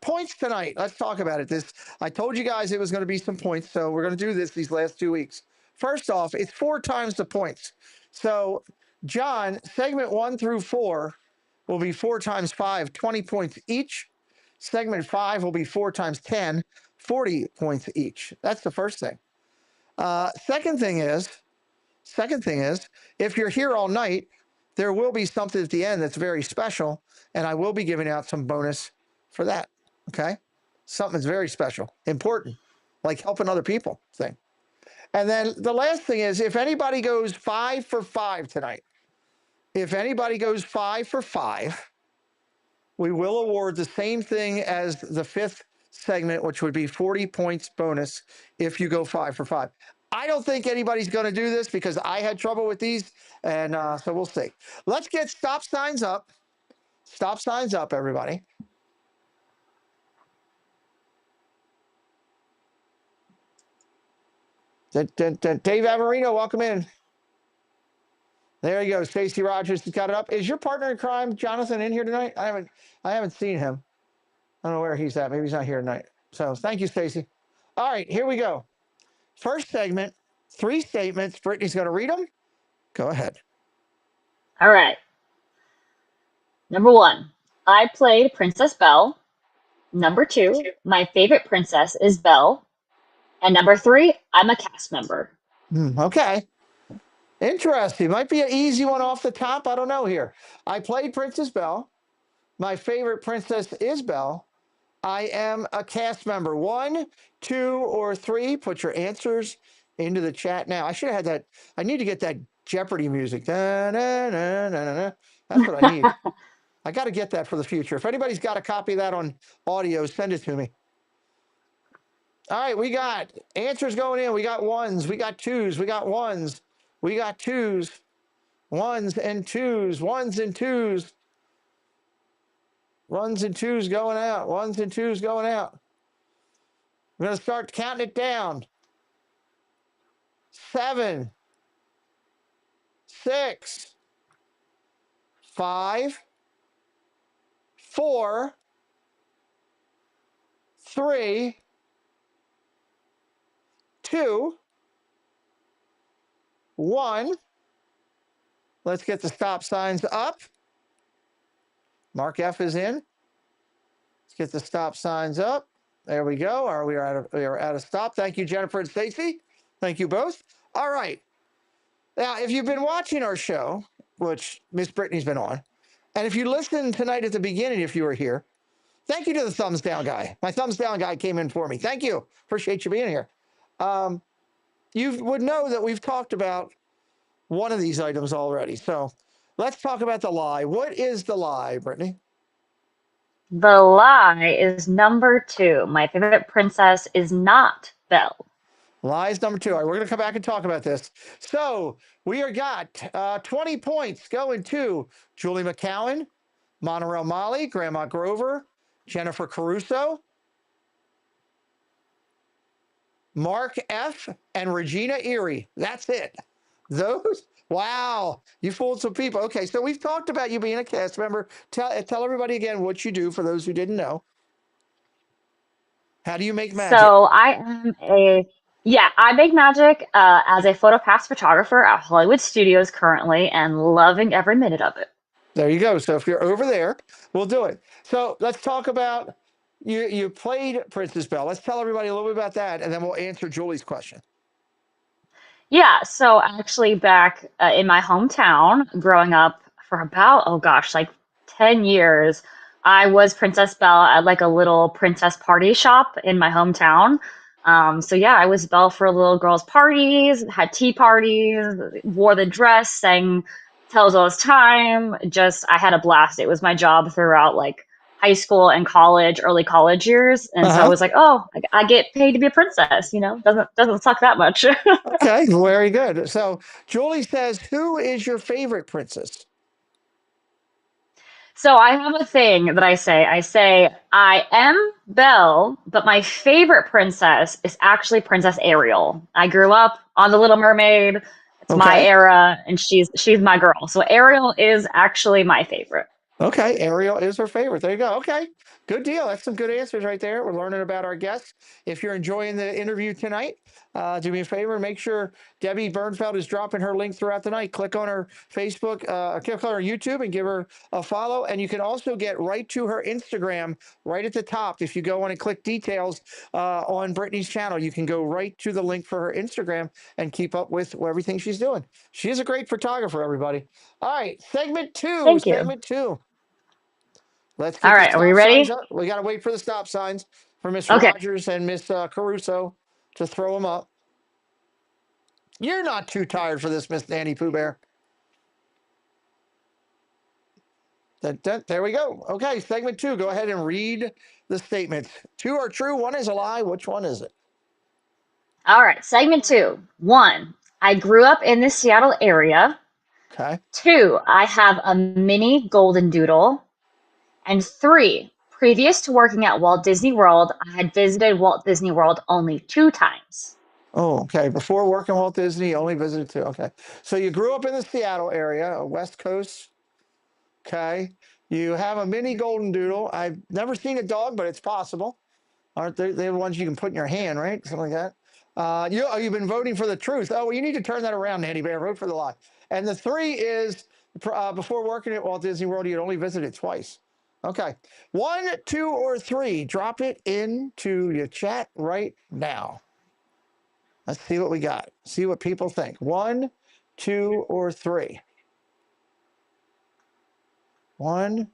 Points tonight. Let's talk about it. I told you guys it was going to be some points, so we're going to do this these last 2 weeks. First off, it's 4 times the points. So John, segment 1 through 4 will be 4 times 5, 20 points each. Segment 5 will be 4 times 10, 40 points each. That's the first thing. Second thing is, if you're here all night, there will be something at the end that's very special, and I will be giving out some bonus for that. Okay, something that's very special, important, like helping other people thing. And then the last thing is, if anybody goes 5 for 5 tonight, we will award the same thing as the 5th segment, which would be 40 points bonus if you go 5 for 5. I don't think anybody's going to do this because I had trouble with these, and so we'll see. Let's get stop signs up. Stop signs up, everybody. Dave Averino, welcome in. There you go. Stacey Rogers has got it up. Is your partner in crime, Jonathan, in here tonight? I haven't seen him. I don't know where he's at. Maybe he's not here tonight. So thank you, Stacey. All right, here we go. First segment, 3 statements. Brittany's going to read them. Go ahead. All right. Number 1, I played Princess Belle. Number 2, my favorite princess is Belle. And number 3, I'm a cast member. Okay. Interesting. Might be an easy one off the top. I don't know here. I played Princess Belle. My favorite princess is Belle. I am a cast member. 1, 2, or 3. Put your answers into the chat now. I should have had that. I need to get that Jeopardy music. Da, da, da, da, da, da. That's what I need. I got to get that for the future. If anybody's got a copy of that on audio, send it to me. All right, we got answers going in. We got 1s, we got 2s, we got 1s, we got 2s, 1s and 2s, 1s and 2s. 1s and 2s going out. 1s and 2s going out. We're going to start counting it down. 7, 6, 5, 4, 3, 2, 1. Let's get the stop signs up. Mark F is in. Let's get the stop signs up. There we go. We are at a stop. Thank you, Jennifer and Stacy. Thank you both. All right. Now, if you've been watching our show, which Miss Brittany's been on, and if you listened tonight at the beginning, if you were here, thank you to the thumbs down guy. My thumbs down guy came in for me. Thank you. Appreciate you being here. You would know that we've talked about one of these items already. So let's talk about the lie. What is the lie, Brittany? The lie is number 2. My favorite princess is not Belle. Lies number 2. All right, we're going to come back and talk about this. So we are got 20 points going to Julie McCowan, Monorail Molly, Grandma Grover, Jennifer Caruso, Mark F., and Regina Erie. That's it. Those? Wow. You fooled some people. Okay, so we've talked about you being a cast member. Tell everybody again what you do for those who didn't know. How do you make magic? So I make magic as a PhotoPass photographer at Hollywood Studios currently and loving every minute of it. There you go. So if you're over there, we'll do it. So let's talk about you played Princess Belle. Let's tell everybody a little bit about that, and then we'll answer Julie's question. Yeah, so actually back in my hometown, growing up for about, oh gosh, like 10 years, I was Princess Belle at like a little princess party shop in my hometown. So yeah, I was Belle for little girls' parties, had tea parties, wore the dress, sang Tells All This Time. Just, I had a blast. It was my job throughout like high school and college, early college years. And so I Uh-huh. was like, oh, I get paid to be a princess, doesn't suck that much. Okay, very good. So Julie says, who is your favorite princess? So I have a thing that I say. I say I am Belle, but my favorite princess is actually Princess Ariel. I grew up on The Little Mermaid. It's my Okay. era, and she's my girl. So Ariel is actually my favorite. Okay, Ariel is her favorite. There you go. Okay, good deal. That's some good answers right there. We're learning about our guests. If you're enjoying the interview tonight, do me a favor, make sure Debbie Bernfeld is dropping her link throughout the night. Click on her Facebook, click on her YouTube, and give her a follow. And you can also get right to her Instagram right at the top. If you go on and click details on Brittany's channel, you can go right to the link for her Instagram and keep up with everything she's doing. She is a great photographer, everybody. All right, segment two. Thank you. Segment two. Let's All get the right, are we stop signs ready? up. We got to wait for the stop signs for Miss Okay. Rogers and Miss Caruso to throw them up. You're not too tired for this, Miss Nanny Pooh Bear. There we go. Okay, segment 2. Go ahead and read the statements. 2 are true, 1 is a lie. Which one is it? All right, segment 2. 1, I grew up in the Seattle area. Okay. 2, I have a mini golden doodle. And 3, previous to working at Walt Disney World, I had visited Walt Disney World only 2 times. Oh, okay. Before working Walt Disney, you only visited 2. Okay. So you grew up in the Seattle area, West Coast. Okay. You have a mini golden doodle. I've never seen a dog, but it's possible. Aren't they the ones you can put in your hand, right? Something like that. You've been voting for the truth. Oh, well, you need to turn that around, Nanny Bear. Vote for the lie. And the 3 is before working at Walt Disney World, you had only visited twice. Okay. 1, 2, or 3. Drop it into your chat right now. Let's see what we got. See what people think. 1, 2, or 3. 1,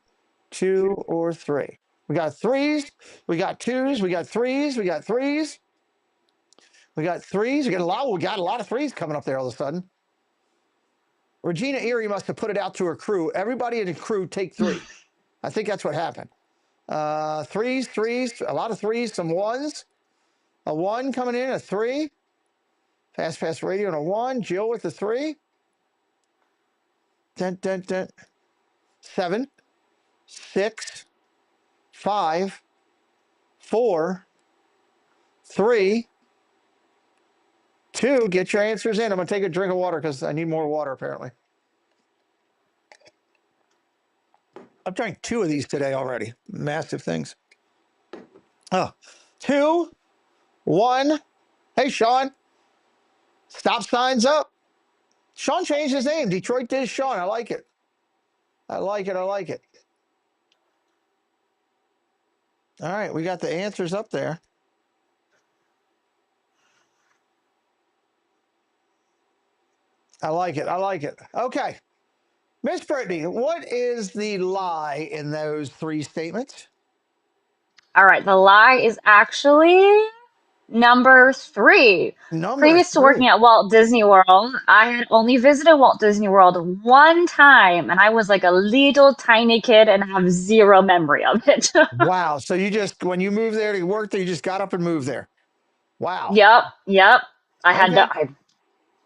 2, or 3. We got 3s. We got 2s. We got 3s. We got 3s. We got 3s. We got a lot of 3s coming up there all of a sudden. Regina Erie must have put it out to her crew. Everybody in the crew take 3. I think that's what happened. 3s, a lot of 3s, some 1s. A 1 coming in, a 3. Fast Radio and a 1. Jill with the 3. Dun, dun, dun. 7, 6, 5, 4, 3, 2. Get your answers in. I'm going to take a drink of water because I need more water, apparently. I've drank 2 of these today already. Massive things. Oh, 2, 1. Hey, Sean. Stop signs up. Sean changed his name. Detroit did Sean. I like it. I like it. I like it. All right, we got the answers up there. I like it. I like it. Okay. Miss Brittany, what is the lie in those three statements? All right, the lie is actually number three. Number Previous to working three. at Walt Disney World, I had only visited Walt Disney World one time, and I was like a little tiny kid and have zero memory of it. Wow. So you just, when you moved there to work there, you just got up and moved there. Wow. Yep, yep. I had no, Okay.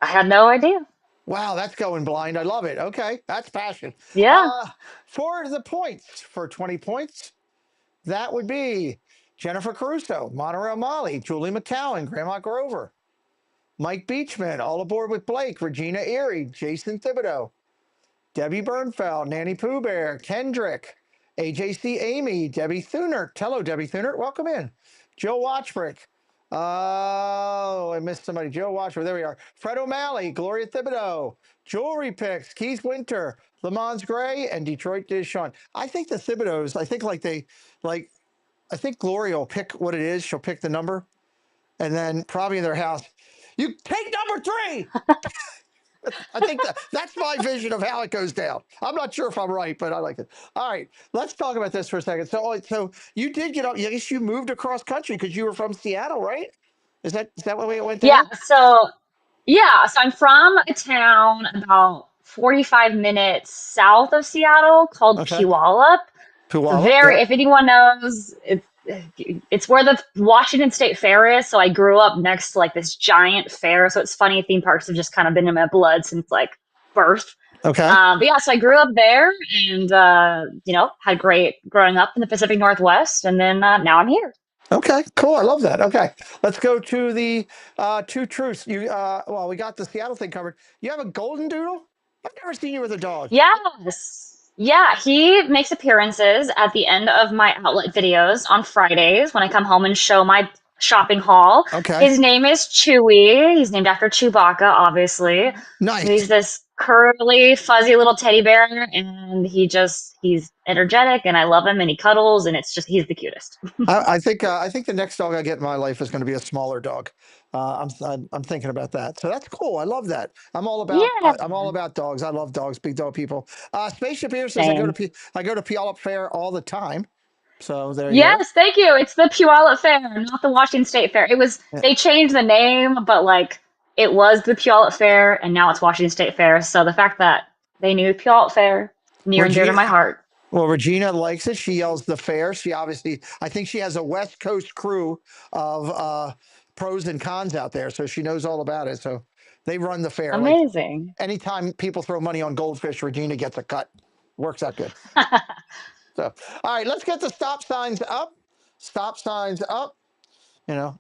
I had no idea. Wow, that's going blind. I love it. Okay, that's passion. Yeah. Uh, for the points, for 20 points, that would be Jennifer Caruso, Monorail Molly, Julie McCowan, Grandma Grover, Mike Beachman, All Aboard with Blake, Regina Erie, Jason Thibodeau, Debbie Bernfeld, Nanny Pooh Bear, Kendrick, AJC Amy, Debbie Thunert. Hello, Debbie Thunert. Welcome in. Joe Watchbrick. Oh, I missed somebody. Joe Watchbrick. There we are. Fred O'Malley, Gloria Thibodeau, Jewelry Picks, Keith Winter, Lamont Gray, and Detroit Deshawn. I think the Thibodeaus, I think I think Gloria will pick what it is. She'll pick the number. And then probably in their house, you take number 3. I think that's my vision of how it goes down. I'm not sure if I'm right, but I like it. All right, let's talk about this for a second. So you did get up. I guess you moved across country because you were from Seattle, right? Is that the way it went Yeah, down? so I'm from a town about 45 minutes south of Seattle called Okay. Puyallup. Puyallup. Very, Yep. if anyone knows, it's where the Washington State Fair is. So I grew up next to like this giant fair. So it's funny, theme parks have just kind of been in my blood since like birth. Okay. But yeah, so I grew up there and, had great growing up in the Pacific Northwest. And then now I'm here. Okay. Cool. I love that. Okay. Let's go to the two truths. Well, we got the Seattle thing covered. You have a golden doodle. I've never seen you with a dog. Yes. Yeah, he makes appearances at the end of my outlet videos on Fridays when I come home and show my shopping haul. Okay. His name is Chewy. He's named after Chewbacca, obviously. So Nice. he's this curly, fuzzy little teddy bear, and he's energetic, and I love him, and he cuddles, and he's the cutest. I think the next dog I get in my life is going to be a smaller dog. I'm thinking about that. So that's cool. I love that. Yeah, I'm all about dogs. I love dogs. Big dog people. Spaceship here says same. I go to Puyallup Fair all the time. So there you go. Yes, thank you. It's the Puyallup Fair, not the Washington State Fair. Yeah. They changed the name, but like it was the Puyallup Fair and now it's Washington State Fair. So the fact that they knew Puyallup Fair, near and dear to Regina, my heart. well, Regina likes it. She yells the fair. I think she has a West Coast crew of pros and cons out there, so she knows all about it. So they run the fair. Like Amazing. anytime people throw money on goldfish, Regina gets a cut. Works out good. So, all right, let's get the stop signs up. Stop signs up.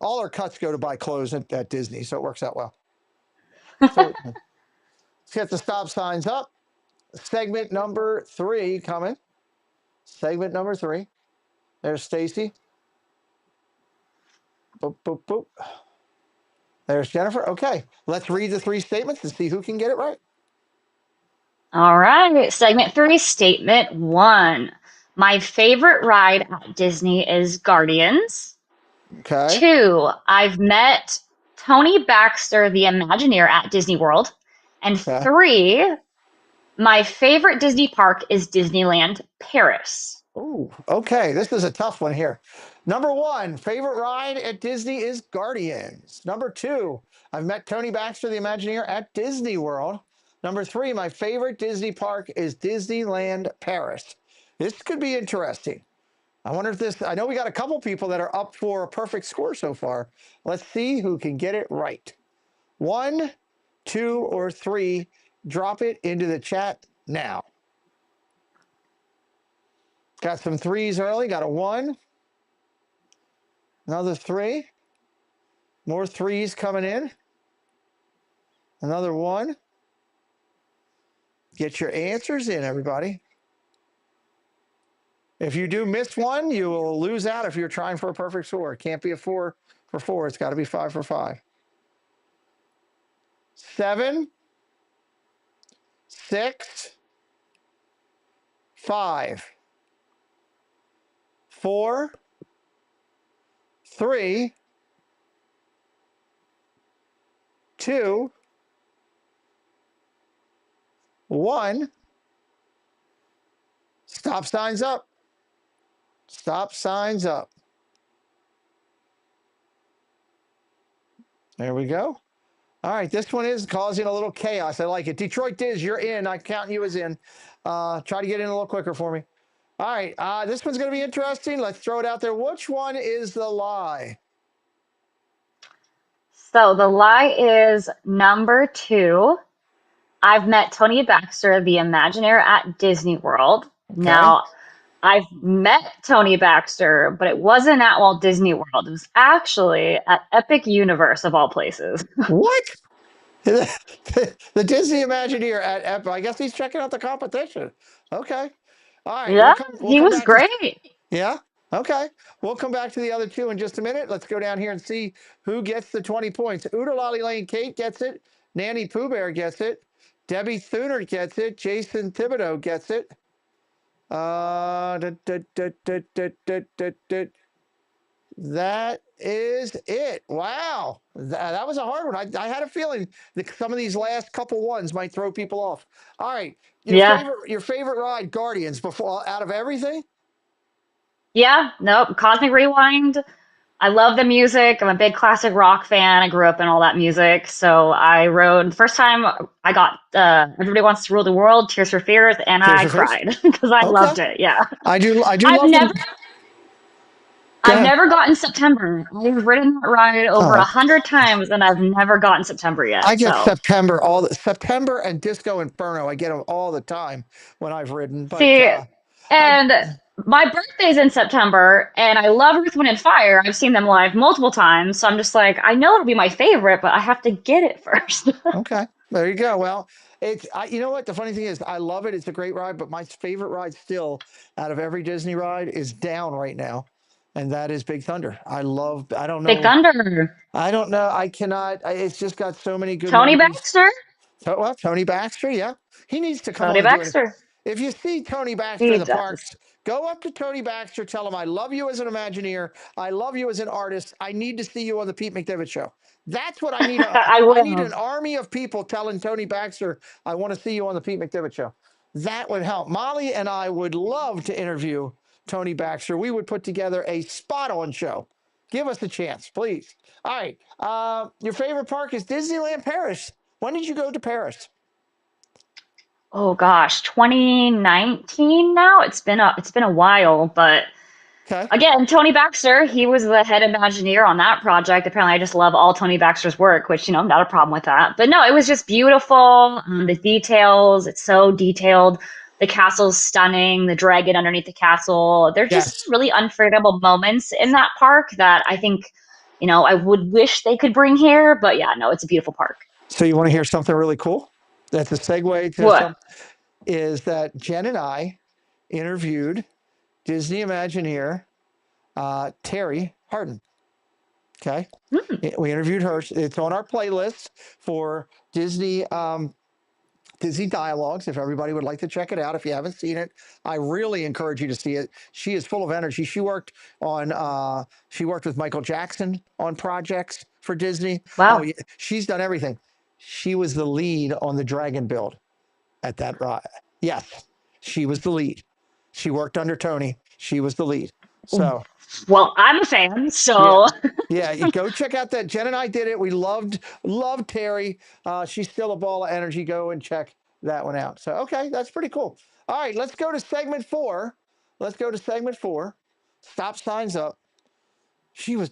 All our cuts go to buy clothes at Disney, so it works out well. So let's get the stop signs up. Segment number 3 coming. Segment number 3. There's Stacy. Boop, boop, boop. There's Jennifer. Okay, let's read the 3 statements and see who can get it right. All right. Segment 3, statement 1. My favorite ride at Disney is Guardians. Okay. 2, I've met Tony Baxter, the Imagineer at Disney World. And Okay. 3, my favorite Disney park is Disneyland Paris. Oh, okay. This is a tough one here. Number 1, favorite ride at Disney is Guardians. Number 2, I've met Tony Baxter, the Imagineer, at Disney World. Number 3, my favorite Disney park is Disneyland Paris. This could be interesting. I know we got a couple people that are up for a perfect score so far. Let's see who can get it right. 1, 2, or 3. Drop it into the chat now. Got some 3s early. Got a 1. Another 3. More 3s coming in. Another 1. Get your answers in, everybody. If you do miss one, you will lose out if you're trying for a perfect score. It can't be a 4 for 4. It's got to be 5 for 5. 7, 6, 5, 4, 3, 2, 1. Stop signs up. Stop signs up. There we go. All right, this one is causing a little chaos. I like it. Detroit Diz, you're in. I'm counting you as in. Try to get in a little quicker for me. All right, this one's going to be interesting. Let's throw it out there. Which one is the lie? So the lie is number 2. I've met Tony Baxter, the Imagineer at Disney World. Okay. Now, I've met Tony Baxter, but it wasn't at Walt Disney World. It was actually at Epic Universe of all places. What? The Disney Imagineer at Epic. I guess he's checking out the competition. Okay. All right. Yeah, We'll he come was back to. great. Yeah. Okay. We'll come back to the other two in just a minute. Let's go down here and see who gets the 20 points. Oodalali Lane Kate gets it. Nanny Pooh Bear gets it. Debbie Thuner gets it. Jason Thibodeau gets it. That is it. Wow. That was a hard one. I had a feeling that some of these last couple ones might throw people off. All right. Yeah. Your favorite ride, Guardians, before out of everything? Yeah, nope. Cosmic Rewind. I love the music. I'm a big classic rock fan. I grew up in all that music. So I rode, first time I got Everybody Wants to Rule the World, Tears for Fears, and Tears I for Fears? cried because I Okay. loved it. Yeah. I do I've love them. never Go I've ahead. never gotten September. I've ridden that ride over Oh, 100 times and I've never gotten September I yet. get So September and Disco Inferno. I get them all the time when I've ridden, but see, I and my birthday's in September and I love Earth, Wind and Fire. I've seen them live multiple times. So I'm just like, I know it'll be my favorite, but I have to get it first. okay. There you go. Well, you know what? The funny thing is, I love it. It's a great ride, but my favorite ride still out of every Disney ride is down right now, and that is Big Thunder. I don't Big know. Thunder. I don't know. I cannot. It's just got so many good Tony memories. Baxter? Well, Tony Baxter, yeah, he needs to come on Tony and do it. Baxter. If you see Tony Baxter in He the does. parks, go up to Tony Baxter, tell him I love you as an Imagineer, I love you as an artist. I need to see you on the Pete McDivitt show. That's what I need. I I need will. an army of people telling Tony Baxter I want to see you on the Pete McDivitt show. That would help. Molly and I would love to interview Tony Baxter. We would put together a spot-on show. Give us a chance, please. All right. Your favorite park is Disneyland Paris. When did you go to Paris? Oh gosh, 2019 now. It's been a while, but Okay. again, Tony Baxter, he was the head Imagineer on that project. Apparently, I just love all Tony Baxter's work, which, not a problem with that. But no, it was just beautiful. The details, it's so detailed. The castle's stunning, the dragon underneath the castle. They're just Yes. really unforgettable moments in that park that I think, I would wish they could bring here. But yeah, no, it's a beautiful park. So you want to hear something really cool? That's a segue to What? some. Is that Jen and I interviewed Disney Imagineer Terry Harden. Okay, Hmm. we interviewed her. It's on our playlist for Disney Dialogues. If everybody would like to check it out, if you haven't seen it, I really encourage you to see it. She is full of energy. She worked with Michael Jackson on projects for Disney. Oh, Wow. yeah, she's done everything. She was the lead on the Dragon build at that ride. Yes, she was the lead. She worked under Tony. She was the lead. So Well, I'm a fan, yeah, so yeah. You go check out that. Jen and I did it. We loved Terry. She's still a ball of energy. Go and check that one out. So okay, that's pretty cool. All right, let's go to segment 4. Let's go to segment 4. Stop signs up. She was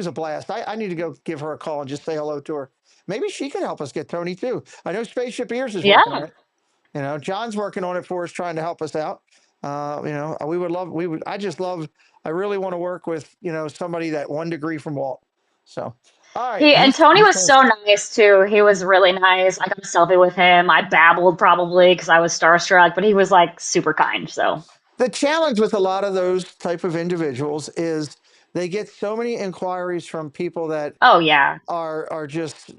a blast. I need to go give her a call and just say hello to her. Maybe she can help us get Tony too. I know Spaceship Ears is working on yeah. it. John's working on it for us, trying to help us out. I really want to work with, somebody that 1 degree from Walt. So, all right. He and Tony was so nice too. He was really nice. I got a selfie with him. I babbled probably because I was starstruck, but he was like super kind. So, The challenge with a lot of those type of individuals is they get so many inquiries from people that oh yeah, are just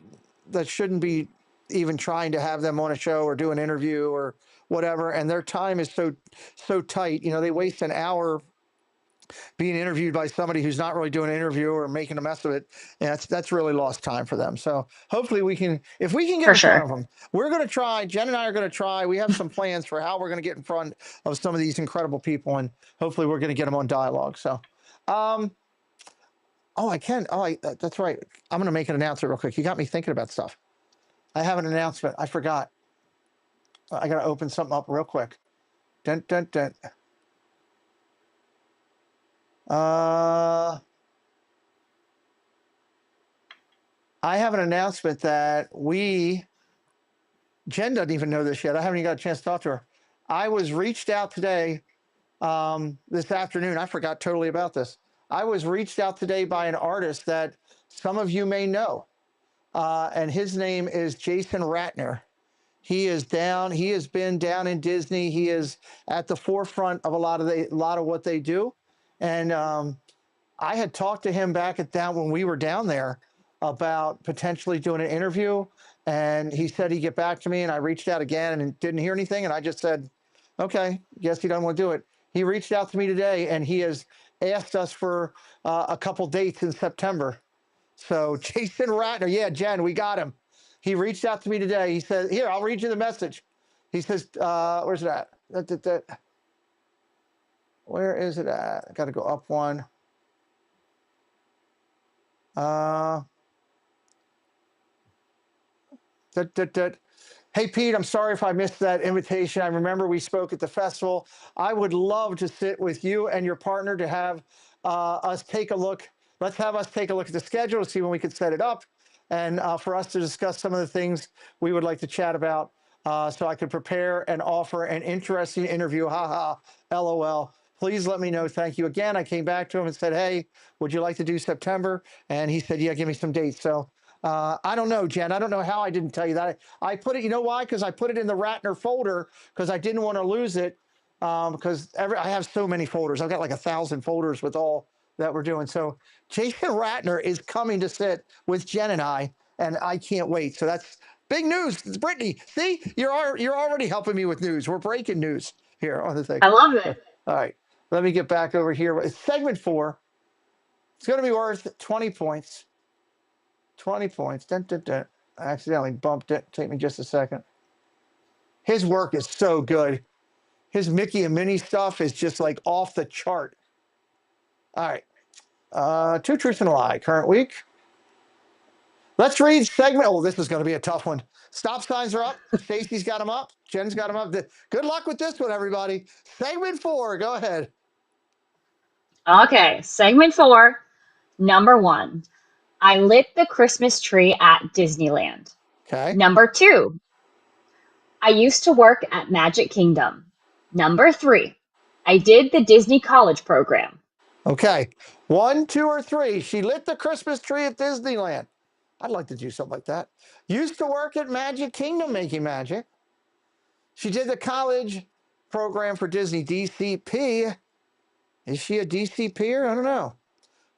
that shouldn't be even trying to have them on a show or do an interview or whatever, and their time is so tight. They waste an hour being interviewed by somebody who's not really doing an interview or making a mess of it, yeah, that's really lost time for them. So hopefully we can, if we can get For in front sure. of them, we're going to try. Jen and I are going to try. We have some plans for how we're going to get in front of some of these incredible people, and hopefully we're going to get them on dialogue. So, um, oh, I can. Oh, that's right. I'm going to make an announcement real quick. You got me thinking about stuff. I have an announcement. I forgot. I got to open something up real quick. Dun, dun, dun. I have an announcement that Jen doesn't even know this yet. I haven't even got a chance to talk to her. I was reached out today, this afternoon. I forgot totally about this. I was reached out today by an artist that some of you may know, and his name is Jason Ratner. He has been down in Disney. He is at the forefront of a lot of what they do, and I had talked to him back when we were down there about potentially doing an interview, and he said he'd get back to me. And I reached out again and didn't hear anything, and I just said, "Okay, guess he doesn't want to do it." He reached out to me today, and he has asked us for a couple dates in September. So Jason Ratner, yeah, Jen, we got him. He reached out to me today. He said, "Here, I'll read you the message." He says, "Where's it at? Where is it at? I got to go up one." Uh, that, that, that. Hey, Pete, I'm sorry if I missed that invitation. I remember we spoke at the festival. I would love to sit with you and your partner to have us take a look. Let's have us take a look at the schedule to see when we could set it up, and for us to discuss some of the things we would like to chat about, so I could prepare and offer an interesting interview. Ha ha, LOL. Please let me know. Thank you again. I came back to him and said, "Hey, would you like to do September?" And he said, "Yeah, give me some dates." So I don't know, Jen. I don't know how I didn't tell you that. I put it, you know why? Because I put it in the Ratner folder because I didn't want to lose it. Because I have so many folders. I've got like 1,000 folders with all that we're doing. So Jason Ratner is coming to sit with Jen and I can't wait. So that's big news. It's Brittany. See, you're already helping me with news. We're breaking news here on the thing. I love All it. right, let me get back over here. Segment 4. It's going to be worth 20 points. 20 points. Dun, dun, dun. I accidentally bumped it. Take me just a second. His work is so good. His Mickey and Minnie stuff is just like off the chart. All right. Two truths and a lie. Current week. Let's read segment. Oh, this is going to be a tough one. Stop signs are up. Stacy's got them up. Jen's got them up. Good luck with this one, everybody. Segment 4. Go ahead. Okay, segment 4, number 1. I lit the Christmas tree at Disneyland. Okay. Number 2. I used to work at Magic Kingdom. Number 3. I did the Disney College program. Okay. 1, 2, or 3. She lit the Christmas tree at Disneyland. I'd like to do something like that. Used to work at Magic Kingdom making magic. She did the college program for Disney, DCP. Is she a DCPer? I don't know.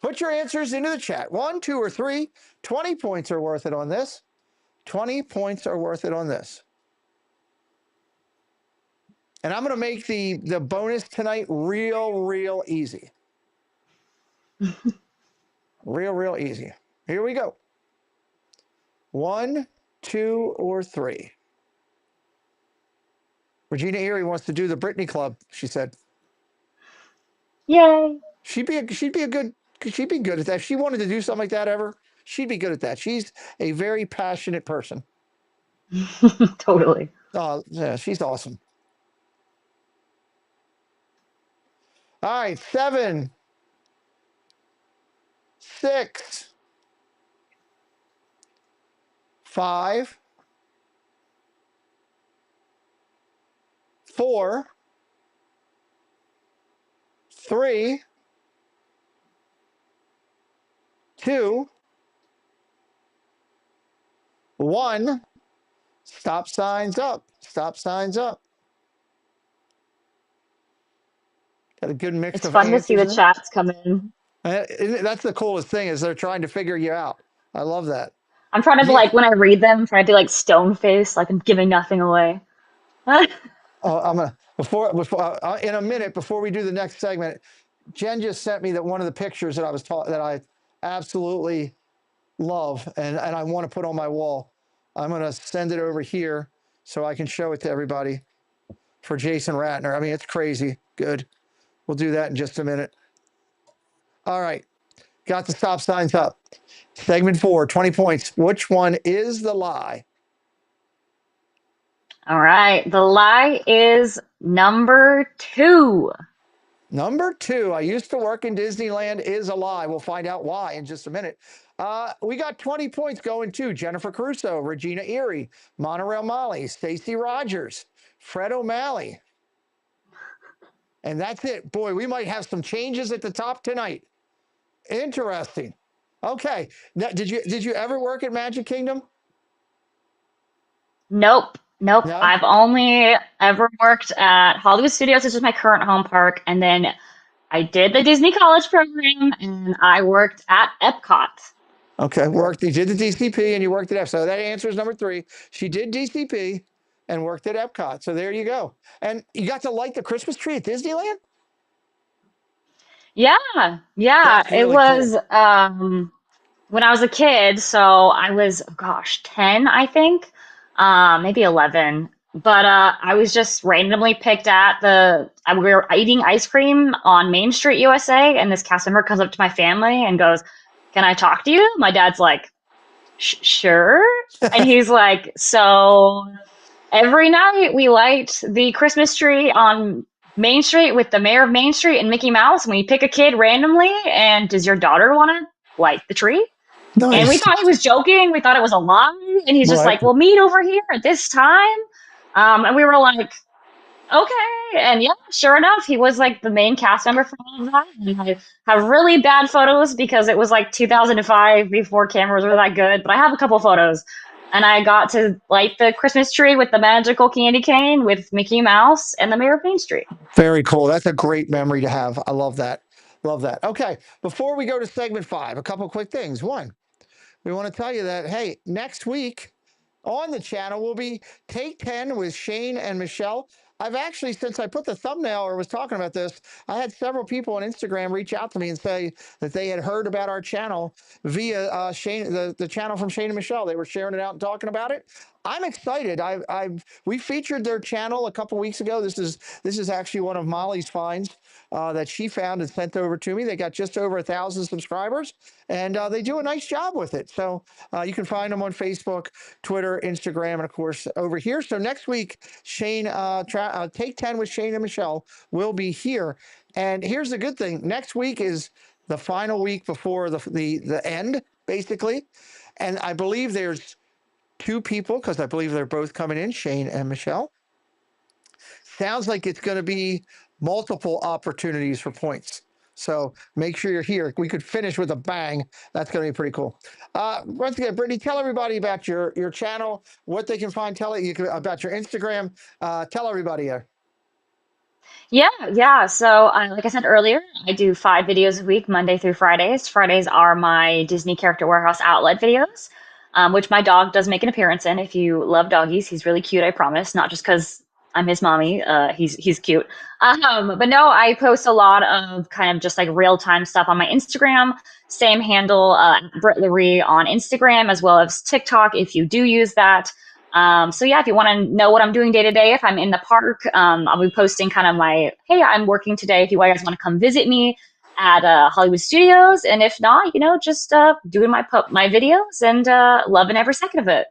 Put your answers into the chat. 1, 2, or 3. 20 points are worth it on this. 20 points are worth it on this. And I'm going to make the bonus tonight real easy. Real easy. Here we go. 1, 2, or 3. Regina Erie wants to do the Brittany Club, she said. Yay. She'd be good at that. If she wanted to do something like that ever, she'd be good at that. She's a very passionate person. Totally. Oh, yeah, she's awesome. All right, 7, 6, 5, 4, 3, 2, 1. Stop signs up. Stop signs up. Got a good mix It's of fun to see answers the in it. chats come in. That's the coolest thing is they're trying to figure you out. I love that. I'm trying to, Yeah. like, when I read them, I'm trying to, like, stone face, like I'm giving nothing away. Oh, I'm gonna before in a minute before we do the next segment. Jen just sent me that one of the pictures that I was taught that I absolutely love and I want to put on my wall. I'm going to send it over here so I can show it to everybody for Jason Ratner. I mean, it's crazy. Good. We'll do that in just a minute. All right. Got the stop signs up. Segment 4, 20 points. Which one is the lie? All right. The lie is number 2. Number 2, I used to work in Disneyland is a lie. We'll find out why in just a minute. We got 20 points going to Jennifer Crusoe, Regina Erie, Monorail Molly, Stacey Rogers, Fred O'Malley. And that's it. Boy, we might have some changes at the top tonight. Interesting. Okay. Now, did you ever work at Magic Kingdom? Nope. Nope. No? I've only ever worked at Hollywood Studios, which is my current home park, and then I did the Disney College program and I worked at Epcot. Okay. You did the DCP and you worked at Epcot. So that answers number 3. She did DCP and worked at Epcot. So there you go. And you got to light the Christmas tree at Disneyland? Yeah. Yeah. That's It really was cool. when I was a kid, so I was, oh gosh, 10, I think, maybe 11. But I was just randomly picked at we were eating ice cream on Main Street, USA, and this cast member comes up to my family and goes, "Can I talk to you?" My dad's like, Sure." And he's like, "So every night we light the Christmas tree on Main Street with the mayor of Main Street and Mickey Mouse, and we pick a kid randomly, and does your daughter want to light the tree?" And we Nice. thought he was joking. We thought it was a lie. And he's just Right. like, "We'll meet over here at this time." And we were like, "Okay." And yeah, sure enough, he was like the main cast member for all of that. And I have really bad photos because it was like 2005 before cameras were that good. But I have a couple photos. And I got to light the Christmas tree with the magical candy cane with Mickey Mouse and the mayor of Main Street. Very cool. That's a great memory to have. I love that. Love that. Okay. Before we go to segment 5, a couple quick things. One, we want to tell you that, hey, next week on the channel will be Take 10 with Shane and Michelle. I've actually, since I put the thumbnail or was talking about this, I had several people on Instagram reach out to me and say that they had heard about our channel via Shane, the channel from Shane and Michelle. They were sharing it out and talking about it. I'm excited. We featured their channel a couple weeks ago. This is actually one of Molly's finds that she found and sent over to me. They got just over 1,000 subscribers, and they do a nice job with it. So you can find them on Facebook, Twitter, Instagram, and of course over here. So next week, Shane, Take 10 with Shane and Michelle will be here. And here's the good thing: next week is the final week before the end, basically. And I believe there's 2 people, because I believe they're both coming in, Shane and Michelle. Sounds like it's going to be multiple opportunities for points. So make sure you're here. We could finish with a bang. That's going to be pretty cool. Once again, Brittany, tell everybody about your channel, what they can find. Tell it about your Instagram. Tell everybody. Yeah, yeah. So, like I said earlier, I do 5 videos a week, Monday through Fridays. Fridays are my Disney Character Warehouse outlet videos, which my dog does make an appearance in. If you love doggies, he's really cute, I promise. Not just because I'm his mommy. He's cute. But no, I post a lot of kind of just like real time stuff on my Instagram. Same handle, Brittany on Instagram, as well as TikTok if you do use that. So yeah, if you want to know what I'm doing day to day, if I'm in the park, I'll be posting kind of my, "Hey, I'm working today. If you guys want to come visit me at Hollywood Studios," and if not, just doing my videos and loving every second of it.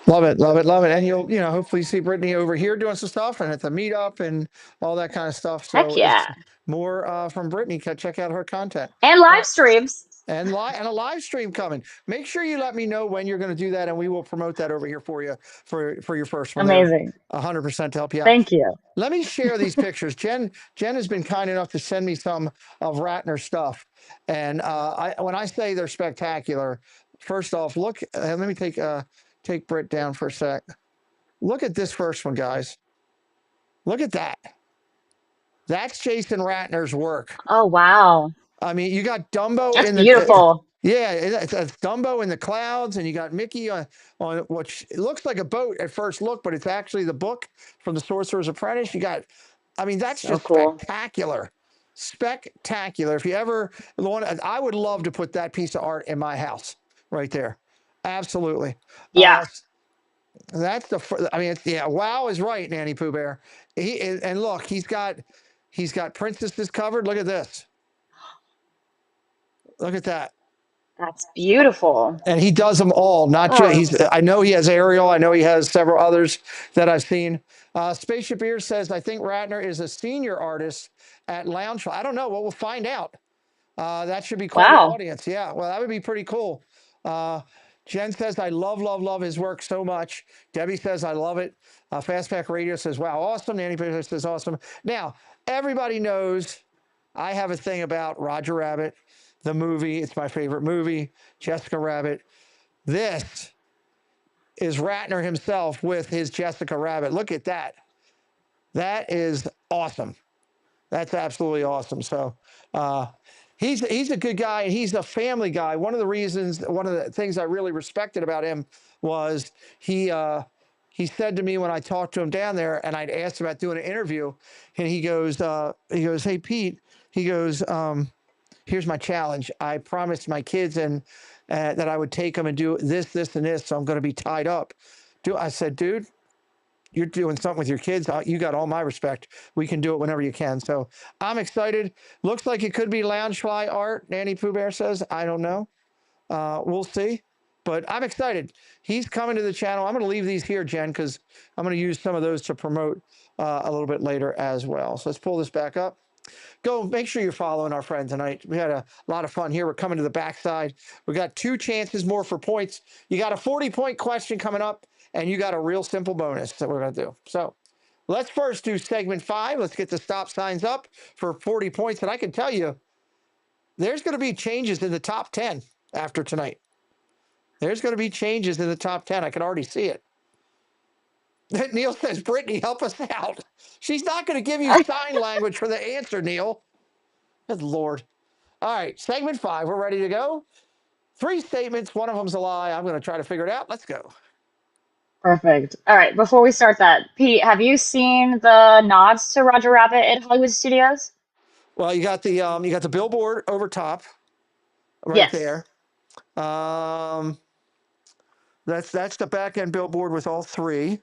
Love it, love it, love it. And you'll, hopefully see Brittany over here doing some stuff and at the meetup and all that kind of stuff. Heck So it's yeah, more from Brittany. Check out her content. and live streams. And a live stream coming. Make sure you let me know when you're going to do that, and we will promote that over here for you for your first one there. Amazing. 100% to help you out. Thank you. Let me share these pictures. Jen has been kind enough to send me some of Ratner stuff, and when I say they're spectacular, first off, look. Let me take Britt down for a sec. Look at this first one, guys. Look at that. That's Jason Ratner's work. Oh wow, I mean, you got Dumbo that's in the beautiful. yeah, it's Dumbo in the clouds, and you got Mickey on what looks like a boat at first look, but it's actually the book from the Sorcerer's Apprentice. I mean, that's So just cool. spectacular. spectacular. If you ever want, I would love to put that piece of art in my house right there. Absolutely. Yeah, That's the. I mean, yeah. Wow is right, Nanny Pooh Bear. And look, he's got princesses covered. Look at this. Look at that. that's beautiful. And he does them all. Not just Oh, he's. I know he has Ariel. I know he has several others that I've seen. Spaceship Ear says I think Ratner is a senior artist at Lounge. I don't know. Well, we'll find out. That should be quite an wow. audience. Yeah. Well, that would be pretty cool. Uh, Jen says I love his work so much. Debbie says I love it. Fastpack Radio says wow, awesome. Nanny Pooh says awesome. Now everybody knows I have a thing about Roger Rabbit, the movie. It's my favorite movie. Jessica Rabbit. This is Ratner himself with his Jessica Rabbit. Look at that. That is awesome. That's absolutely awesome. So he's a good guy and he's a family guy. One of the things I really respected about him was he said to me when I talked to him down there and I'd asked him about doing an interview, and he goes, hey Pete, he goes, here's my challenge. I promised my kids and that I would take them and do this, and this. So I'm going to be tied up. I said, dude, you're doing something with your kids. You got all my respect. We can do it whenever you can. So I'm excited. Looks like it could be Loungefly art. Nanny Pooh Bear says, I don't know. We'll see. But I'm excited. He's coming to the channel. I'm going to leave these here, Jen, because I'm going to use some of those to promote a little bit later as well. So let's pull this back up. Go make sure you're following our friend tonight. We had a lot of fun here. We're coming to the backside. We got 2 chances more for points. You got a 40-point question coming up, and you got a real simple bonus that we're going to do. So let's first do segment 5. Let's get the stop signs up for 40 points. And I can tell you, there's going to be changes in the top 10 after tonight. There's going to be changes in the top 10. I can already see it. Neil says, Brittany, help us out. She's not going to give you sign language for the answer, Neil. Good Lord. All right, segment 5. We're ready to go. 3 statements. One of them's a lie. I'm going to try to figure it out. Let's go. Perfect. All right, before we start that, Pete, have you seen the nods to Roger Rabbit at Hollywood Studios? Well, you got the billboard over top, right Yes. there. That's the back end billboard with all 3.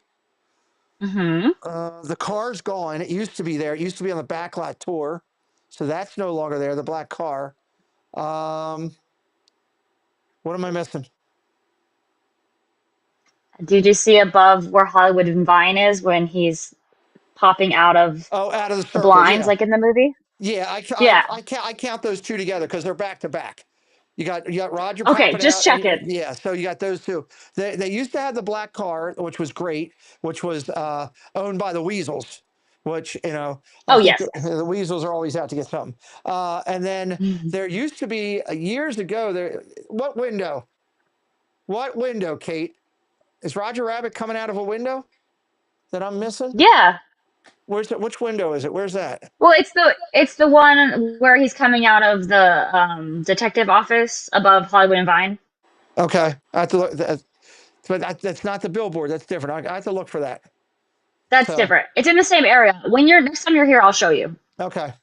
Mm-hmm. The car's gone. It used to be there. It used to be on the backlot tour, so that's no longer there. The black car. What am I missing? Did you see above where Hollywood and Vine is when he's popping out of Oh, out of the the circle. blinds Yeah, like in the movie? yeah. Yeah. I count those 2 together because they're back to back. You got Roger Okay, popping just out, and check it. yeah, so you got those 2. They used to have the black car, which was great, which was owned by the Weasels, which I Oh, think yes, the Weasels are always out to get something. And then yes. there used to be years ago there. What window? What window, Kate? Is Roger Rabbit coming out of a window that I'm missing? Yeah. Where's it? Which window is it? Where's that? Well, it's the one where he's coming out of the detective office above Hollywood and Vine. Okay, I have to look. But that's not the billboard. That's different. I have to look for that. That's So different. It's in the same area. When you're next time you're here, I'll show you. okay,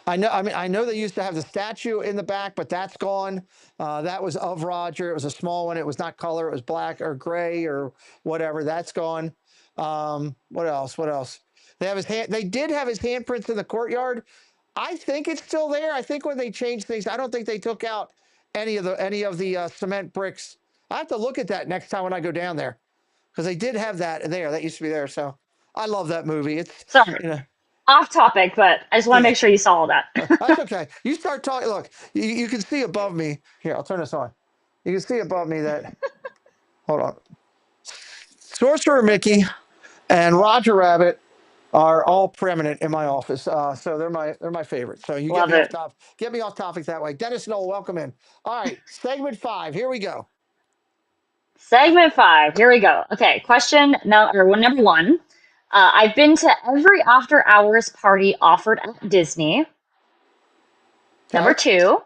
I know. I mean, I know they used to have the statue in the back, but that's gone. That was of Roger. It was a small one. It was not color. It was black or gray or whatever. That's gone. What else? What else? They have his hand. They did have his handprints in the courtyard. I think it's still there. I think when they changed things, I don't think they took out any of the cement bricks. I have to look at that next time when I go down there because they did have that there. That used to be there. So I love that movie. It's Sorry, you know off topic, but I just want to yeah. make sure you saw all that. That's okay. You start talking. Look, you can see above me. Here, I'll turn this on. You can see above me that. Hold on. Sorcerer Mickey and Roger Rabbit are all preeminent in my office. So they're my favorite. So you get Love me off it. top. Get me off topic that way. Dennis Knoll, welcome in. All right, segment 5. Here we go. Segment 5. Here we go. Okay, question number 1. I've been to every after hours party offered at Disney. Number Okay. 2.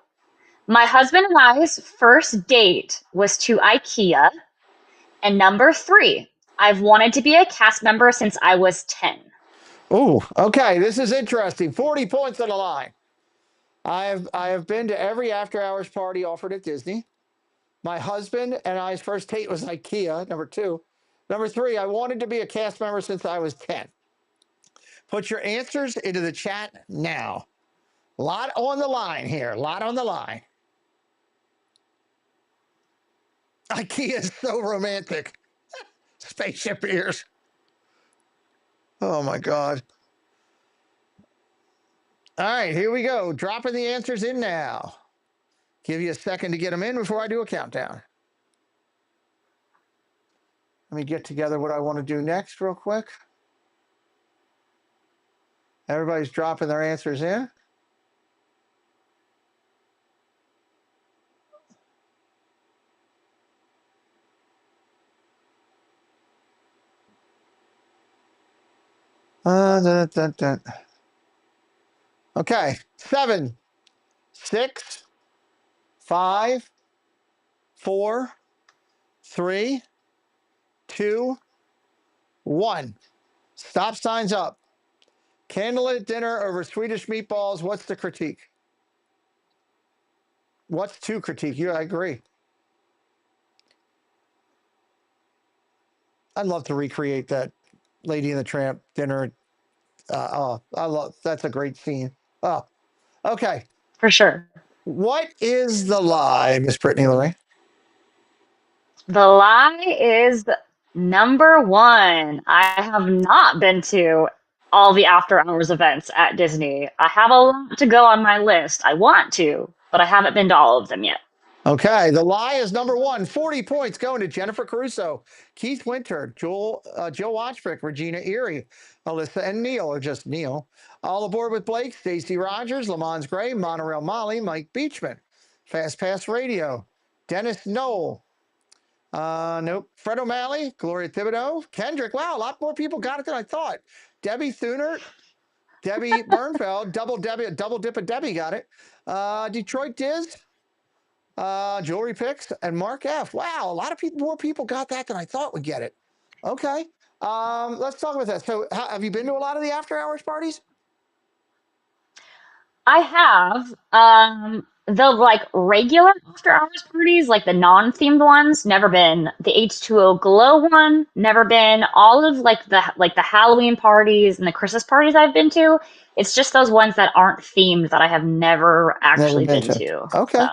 My husband and I's first date was to IKEA. And number 3. I've wanted to be a cast member since I was 10. Oh, okay. This is interesting. 40 points on the line. I have been to every after hours party offered at Disney. My husband and I's first date was IKEA. Number two. Number three, I wanted to be a cast member since I was 10. Put your answers into the chat now. A lot on the line here. A lot on the line. IKEA is so romantic. Spaceship ears. Oh my God. All right, here we go. Dropping the answers in now. Give you a second to get them in before I do a countdown. Let me get together what I want to do next real quick. Everybody's dropping their answers in. Dun, dun, dun. Okay, 7, 6, 5, 4, 3, 2, 1. Stop signs up. Candlelit dinner over Swedish meatballs. What's the critique? What's to critique? I agree. I'd love to recreate that Lady and the Tramp dinner. I love that's a great scene. Oh, okay. For sure. What is the lie, Miss Brittany Lorraine? The lie is number one. I have not been to all the after hours events at Disney. I have a lot to go on my list. I want to, but I haven't been to all of them yet. Okay, the lie is number one. 40 points going to Jennifer Caruso, Keith Winter, Joe Watchbrick, Regina Erie, Alyssa and Neil, or just Neil. All aboard with Blake, Stacey Rogers, Lamont Gray, Monorail Molly, Mike Beachman, Fast Pass Radio, Dennis Knoll. Nope. Fred O'Malley, Gloria Thibodeau, Kendrick. Wow, a lot more people got it than I thought. Debbie Thunert, Debbie Bernfeld, Double Dip of Debbie got it. Detroit Diz, Jewelry Picks, and Mark F. Wow, a lot of more people got that than I thought would get it. Okay. Let's talk about that. So, have you been to a lot of the after hours parties? I have the like regular after hours parties, like the non-themed ones, never been. The H2O Glow one, never been. All of like the Halloween parties and the Christmas parties I've been to, it's just those ones that aren't themed that I have never Never actually been been to. to. Okay.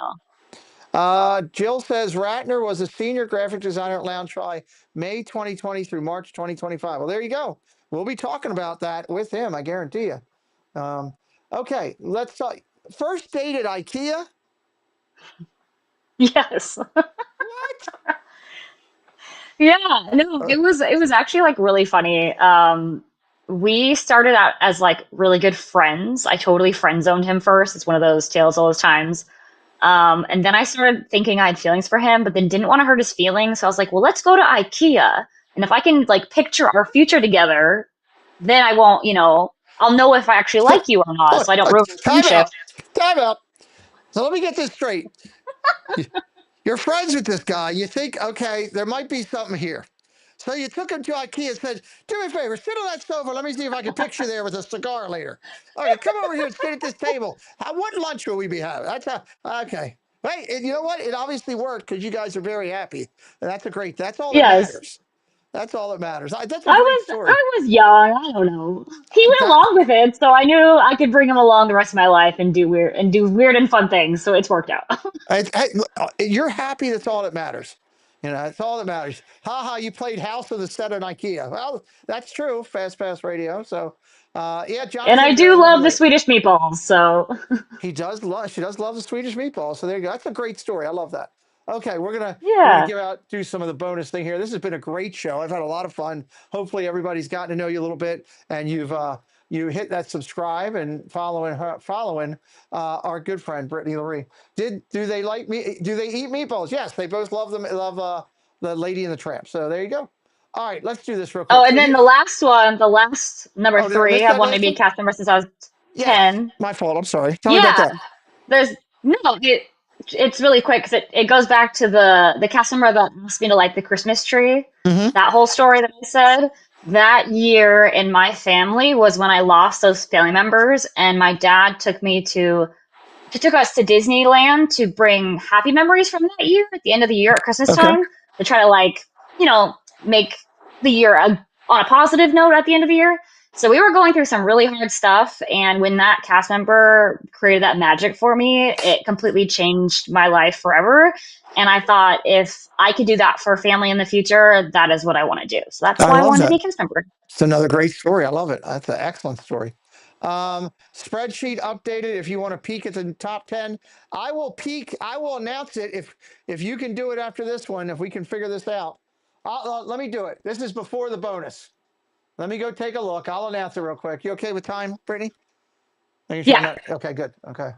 So Jill says Ratner was a senior graphic designer at Loungefly May 2020 through March 2025. Well, there you go. We'll be talking about that with him, I guarantee you. Okay, let's talk. First date at IKEA? yes. What? Yeah, no, it was actually like really funny. We started out as like really good friends. I totally friend zoned him first. It's one of those tales all those times. And then I started thinking I had feelings for him, but then didn't want to hurt his feelings. So I was like, well, let's go to IKEA. And if I can like picture our future together, then I won't, I'll know if I actually like you or not. So I don't ruin the Time friendship. out. Time out. So let me get this straight. You're friends with this guy. You think, okay, there might be something here. So you took him to IKEA and said, do me a favor, sit on that sofa. Let me see if I can picture there with a cigar later. Okay, come over here and sit at this table. What lunch will we be having? That's okay. Hey, and you know what? It obviously worked because you guys are very happy. And that's all that Yes. matters. That's all that matters. That's a I great was story. I was young. I don't know. He went That, along with it, so I knew I could bring him along the rest of my life and do weird and fun things. So it's worked out. you're happy. That's all that matters. That's all that matters. Ha ha! You played house on the set of IKEA. Well, that's true. Fast Pass Radio. So, yeah, And I Jonathan, do very love the lovely. Swedish meatballs. So He does love. She does love the Swedish meatball. So there you go. That's a great story. I love that. Okay, we're gonna yeah. give out do some of the bonus thing here. This has been a great show. I've had a lot of fun. Hopefully, everybody's gotten to know you a little bit, and you hit that subscribe and following our good friend Brittany Laree. Do they like me? Do they eat meatballs? Yes, they both love them. Love the Lady and the Tramp. So there you go. All right, let's do this real Oh, quick. and So then here. the last one, the last number Oh, did I miss three, I've that wanted to last be a one? cast member since I was Yes, 10. my fault. I'm sorry. Tell me about Yeah, that. there's no. It's really quick because it goes back to the cast member that asked me to light the Christmas tree. Mm-hmm. That whole story that I said. That year in my family was when I lost those family members, and my dad took me to She took us to Disneyland to bring happy memories from that year at the end of the year at Christmas Okay. time to try to make the year on a positive note at the end of the year. So we were going through some really hard stuff, and when that cast member created that magic for me, it completely changed my life forever. And I thought if I could do that for family in the future, that is what I want to do. So that's I why I love wanted to be that. a cast member. It's another great story. I love it. That's an excellent story. Spreadsheet updated. If you want to peek at the top 10, I will peek. I will announce it if you can do it after this one. If we can figure this out, let me do it. This is before the bonus. Let me go take a look. I'll announce it real quick. You okay with time, Brittany? Making sure I'm Yeah. not okay. Good. Okay.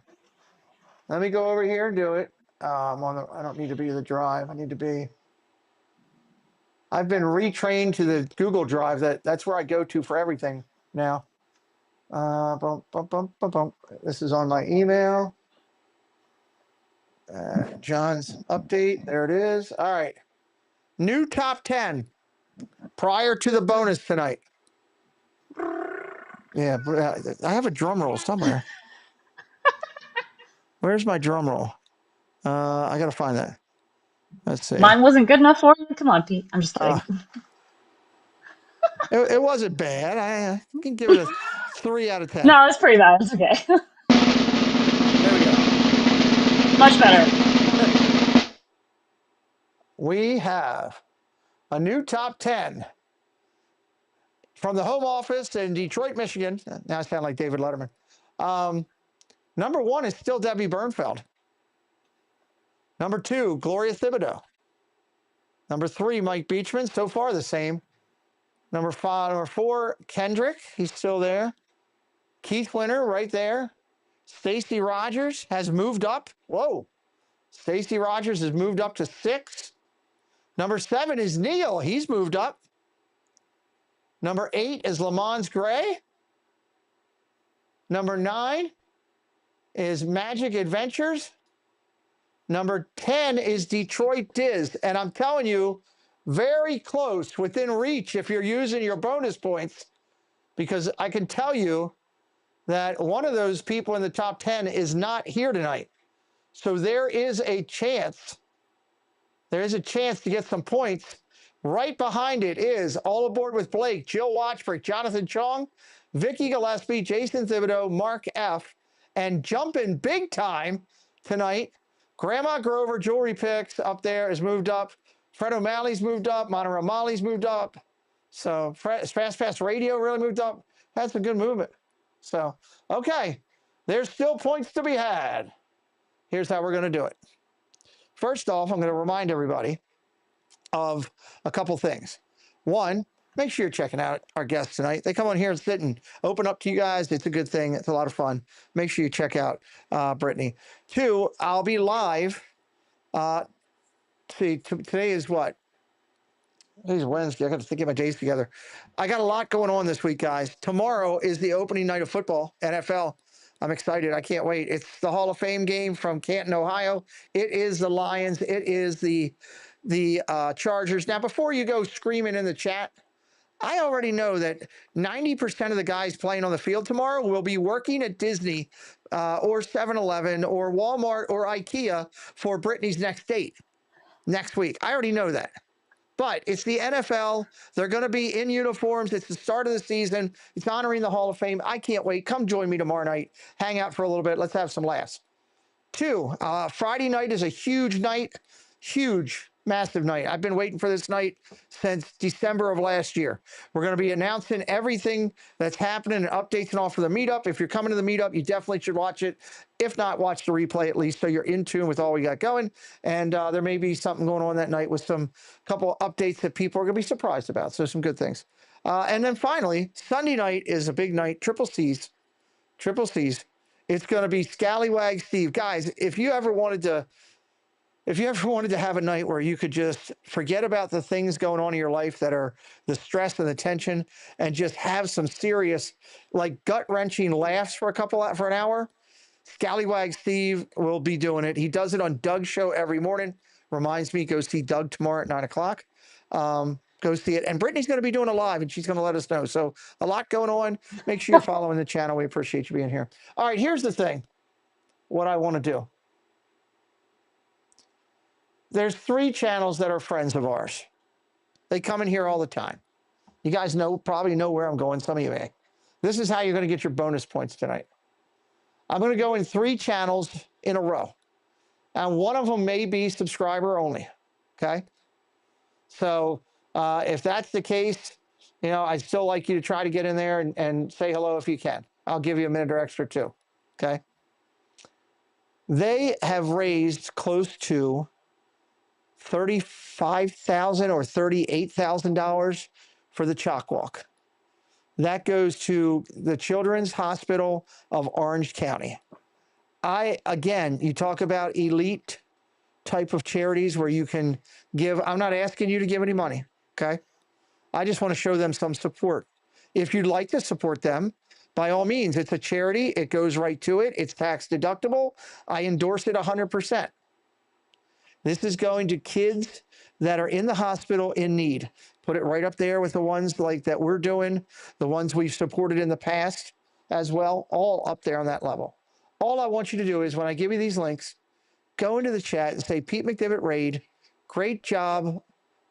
Let me go over here and do it. I don't need to be the drive. I need to be. I've been retrained to the Google Drive. That's where I go to for everything now. Bum, bum, bum, bum, bum. This is on my email. John's update. There it is. All right. New top 10 prior to the bonus tonight. Yeah, I have a drum roll somewhere. Where's my drum roll? I got to find that. Let's see. Mine wasn't good enough for you. Come on, Pete. I'm just Uh, kidding. it wasn't bad. I can give it a 3 out of 10. No, it's pretty bad. It's okay. There we go. Much better. We have a new top 10 from the home office in Detroit, Michigan. Now I sound like David Letterman. Number 1 is still Debbie Bernfeld. Number 2, Gloria Thibodeau. Number 3, Mike Beachman. So far the same. Number 4, Kendrick. He's still there. Keith Winter right there. Stacey Rogers has moved up. Whoa. Stacey Rogers has moved up to 6. Number 7 is Neil. He's moved up. Number 8 is Lamont Gray. Number 9 is Magic Adventures. Number 10 is Detroit Diz. And I'm telling you, very close, within reach if you're using your bonus points, because I can tell you that one of those people in the top 10 is not here tonight. So there is a chance. There is a chance to get some points. Right behind it is All Aboard with Blake, Jill Watchford, Jonathan Chong, Vicky Gillespie, Jason Thibodeau, Mark F., and jumping big time tonight, Grandma Grover Jewelry Picks up there has moved up. Fred O'Malley's moved up. Monterey Molly's moved up. So Fast Radio really moved up. That's a good movement. So, okay, there's still points to be had. Here's how we're going to do it. First off, I'm going to remind everybody of a couple things. One, make sure you're checking out our guests tonight. They come on here and sit and open up to you guys. It's a good thing. It's a lot of fun. Make sure you check out Brittany. 2, I'll be live. Today is what? Today's Wednesday. I got to get my days together. I got a lot going on this week, guys. Tomorrow is the opening night of football, NFL. I'm excited. I can't wait. It's the Hall of Fame game from Canton, Ohio. It is the Lions. It is the Chargers. Now, before you go screaming in the chat, I already know that 90% of the guys playing on the field tomorrow will be working at Disney or 7-Eleven or Walmart or IKEA for Brittany's next date next week. I already know that. But it's the NFL. They're going to be in uniforms. It's the start of the season. It's honoring the Hall of Fame. I can't wait. Come join me tomorrow night. Hang out for a little bit. Let's have some laughs. 2, Friday night is a huge night. Huge, massive night. I've been waiting for this night since December of last year. We're going to be announcing everything that's happening and updates and all for the meetup. If you're coming to the meetup, you definitely should watch it. If not, watch the replay at least so you're in tune with all we got going. And there may be something going on that night with some couple of updates that people are going to be surprised about. So some good things. And then finally, Sunday night is a big night. Triple C's. It's going to be Scallywag Steve. Guys, if you ever wanted to have a night where you could just forget about the things going on in your life that are the stress and the tension and just have some serious, like gut-wrenching laughs for an hour, Scallywag Steve will be doing it. He does it on Doug's show every morning. Reminds me, go see Doug tomorrow at 9 o'clock. Go see it. And Brittany's going to be doing it live, and she's going to let us know. So a lot going on. Make sure you're following the channel. We appreciate you being here. All right, here's the thing. what I want to do. There's 3 channels that are friends of ours. They come in here all the time. You guys probably know where I'm going. Some of you may. This is how you're going to get your bonus points tonight. I'm going to go in 3 channels in a row. And one of them may be subscriber only. Okay. So if that's the case, I'd still like you to try to get in there and say hello if you can. I'll give you a minute or extra too. Okay. They have raised close to $35,000 or $38,000 for the chalk walk. That goes to the Children's Hospital of Orange County. Again, you talk about elite type of charities where you can give. I'm not asking you to give any money, okay? I just want to show them some support. If you'd like to support them, by all means, it's a charity. It goes right to it. It's tax deductible. I endorse it 100%. This is going to kids that are in the hospital in need. Put it right up there with the ones like that we're doing, the ones we've supported in the past as well, all up there on that level. All I want you to do is when I give you these links, go into the chat and say, Pete McDivitt Raid, great job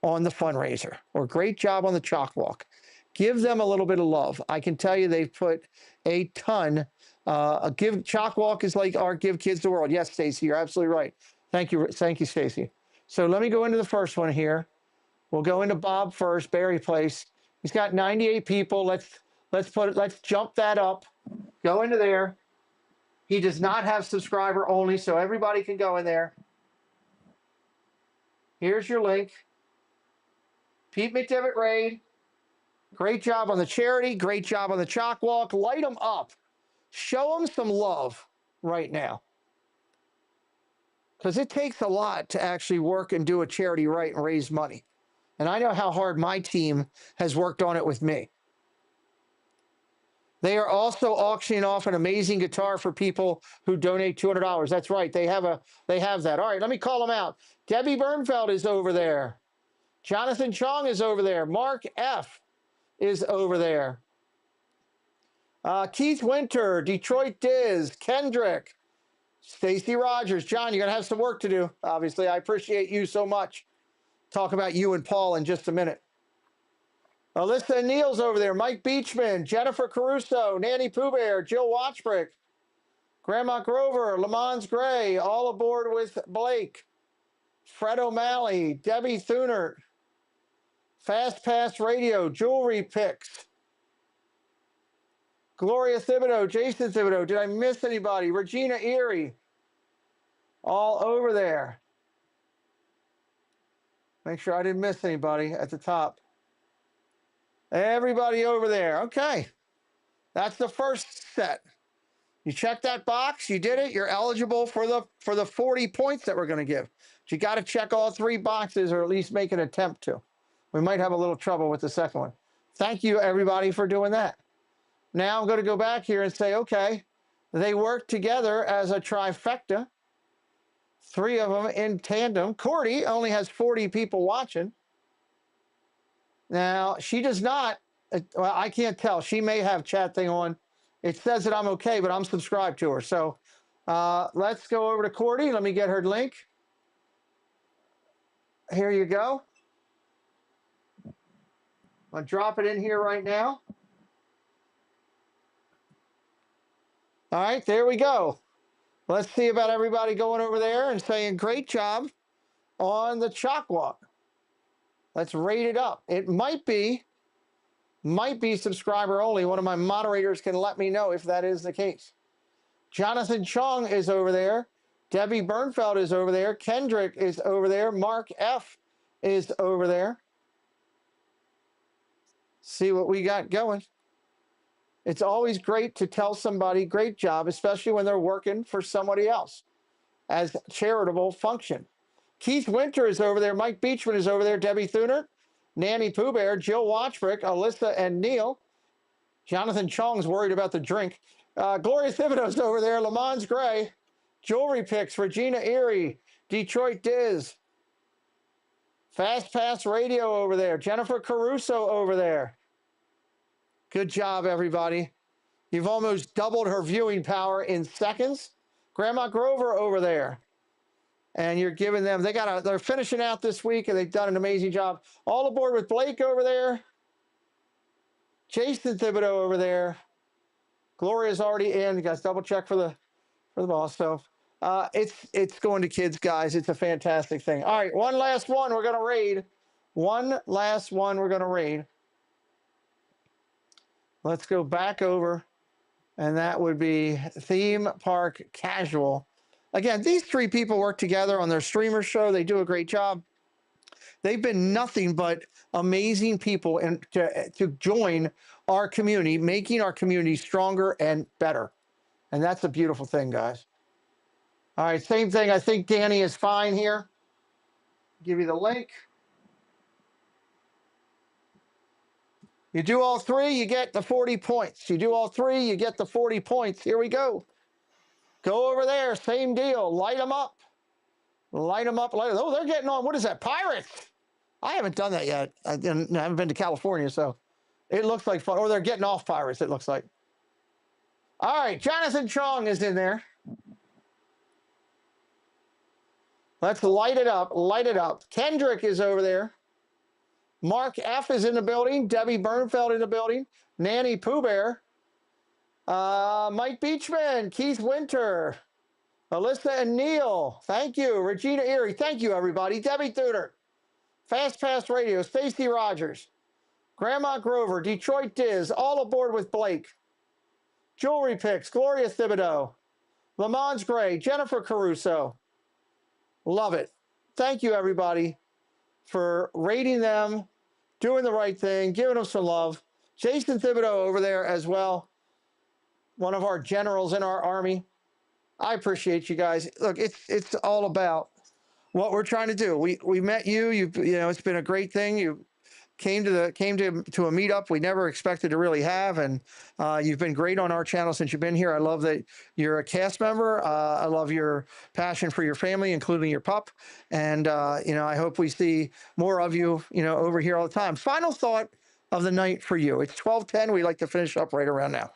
on the fundraiser, or great job on the chalk walk. Give them a little bit of love. I can tell you they've put a ton. Chalk walk is like our Give Kids the World. Yes, Stacy, you're absolutely right. Thank you, Stacy. So let me go into the first one here. We'll go into Bob first, Barry Place. He's got 98 people. Let's jump that up. Go into there. He does not have subscriber only, so everybody can go in there. Here's your link. Pete McDivitt Raid. Great job on the charity. Great job on the chalk walk. Light them up. Show them some love right now. Because it takes a lot to actually work and do a charity right and raise money. And I know how hard my team has worked on it with me. They are also auctioning off an amazing guitar for people who donate $200. That's right. They have that. All right, let me call them out. Debbie Bernfeld is over there. Jonathan Chong is over there. Mark F. is over there. Keith Winter, Detroit Diz, Kendrick, Stacy Rogers. John, you're going to have some work to do. Obviously, I appreciate you so much. Talk about you and Paul in just a minute. Alyssa and Neil's over there. Mike Beachman, Jennifer Caruso, Nanny Pooh Bear, Jill Watchbrick, Grandma Grover, Lamons Gray, all aboard with Blake, Fred O'Malley, Debbie Thunert, Fast Pass Radio, Jewelry Picks, Gloria Thibodeau, Jason Thibodeau. Did I miss anybody? Regina Erie, all over there. Make sure I didn't miss anybody at the top. Everybody over there. Okay. That's the first set. You check that box, you did it, you're eligible for the 40 points that we're going to give. But you got to check all 3 boxes, or at least make an attempt to. We might have a little trouble with the second one. Thank you, everybody, for doing that. Now I'm going to go back here and say, okay, they work together as a trifecta. 3 of them in tandem. Cordy only has 40 people watching. Now, she does not, well, I can't tell. She may have chat thing on. It says that I'm okay, but I'm subscribed to her. So let's go over to Cordy. Let me get her link. Here you go. I'll drop it in here right now. All right, there we go. Let's see about everybody going over there and saying great job on the chalk walk. Let's rate it up. It might be subscriber only. One of my moderators can let me know if that is the case. Jonathan Chong is over there. Debbie Bernfeld is over there. Kendrick is over there. Mark F. is over there. See what we got going. It's always great to tell somebody great job, especially when they're working for somebody else as charitable function. Keith Winter is over there. Mike Beachman is over there. Debbie Thunert, Nanny Pooh Bear, Jill Watchbrick, Alyssa and Neil. Jonathan Chong's worried about the drink. Gloria Thibodeau's over there. Lamons Gray, Jewelry Picks, Regina Erie, Detroit Diz, Fast Pass Radio over there. Jennifer Caruso over there. Good job, everybody. You've almost doubled her viewing power in seconds. Grandma Grover over there. And you're giving them, they're finishing out this week and they've done an amazing job. All aboard with Blake over there. Jason Thibodeau over there. Gloria's already in. You guys double check for the boss. So it's going to kids, guys. It's a fantastic thing. All right, one last one we're gonna raid. One last one we're gonna raid. Let's go back over, and that would be Theme Park Casual. Again, these three people work together on their streamer show. They do a great job. They've been nothing but amazing people and to join our community, making our community stronger and better. And that's a beautiful thing, guys. All right, same thing. I think Danny is fine here. Give you the link. You do all three, you get the 40 points. You do all three, you get the 40 points. Here we go. Go over there, same deal. Light them up. Light them up. Oh, they're getting on. What is that? Pirates. I haven't done that yet. I haven't been to California, so it looks like fun. Or they're getting off Pirates, it looks like. All right, Jonathan Chong is in there. Let's light it up. Light it up. Kendrick is over there. Mark F. is in the building. Debbie Bernfeld in the building. Nanny Pooh Bear. Mike Beachman. Keith Winter. Alyssa and Neil. Thank you. Regina Erie. Thank you, everybody. Debbie Tudor. Fast Pass Radio. Stacy Rogers. Grandma Grover. Detroit Diz. All aboard with Blake. Jewelry Picks. Gloria Thibodeau. Lamont Gray. Jennifer Caruso. Love it. Thank you, everybody, for rating them, doing the right thing, giving them some love. Jason Thibodeau over there as well, one of our generals in our army. I appreciate you guys. Look, it's all about what we're trying to do. We met you. You know, it's been a great thing. You came to a meetup we never expected to really have, and you've been great on our channel since you've been here. I love that you're a cast member. I love your passion for your family, including your pup, and you know, I hope we see more of you, you know, over here all the time. Final thought of the night for you. It's 12:10. We like to finish up right around now.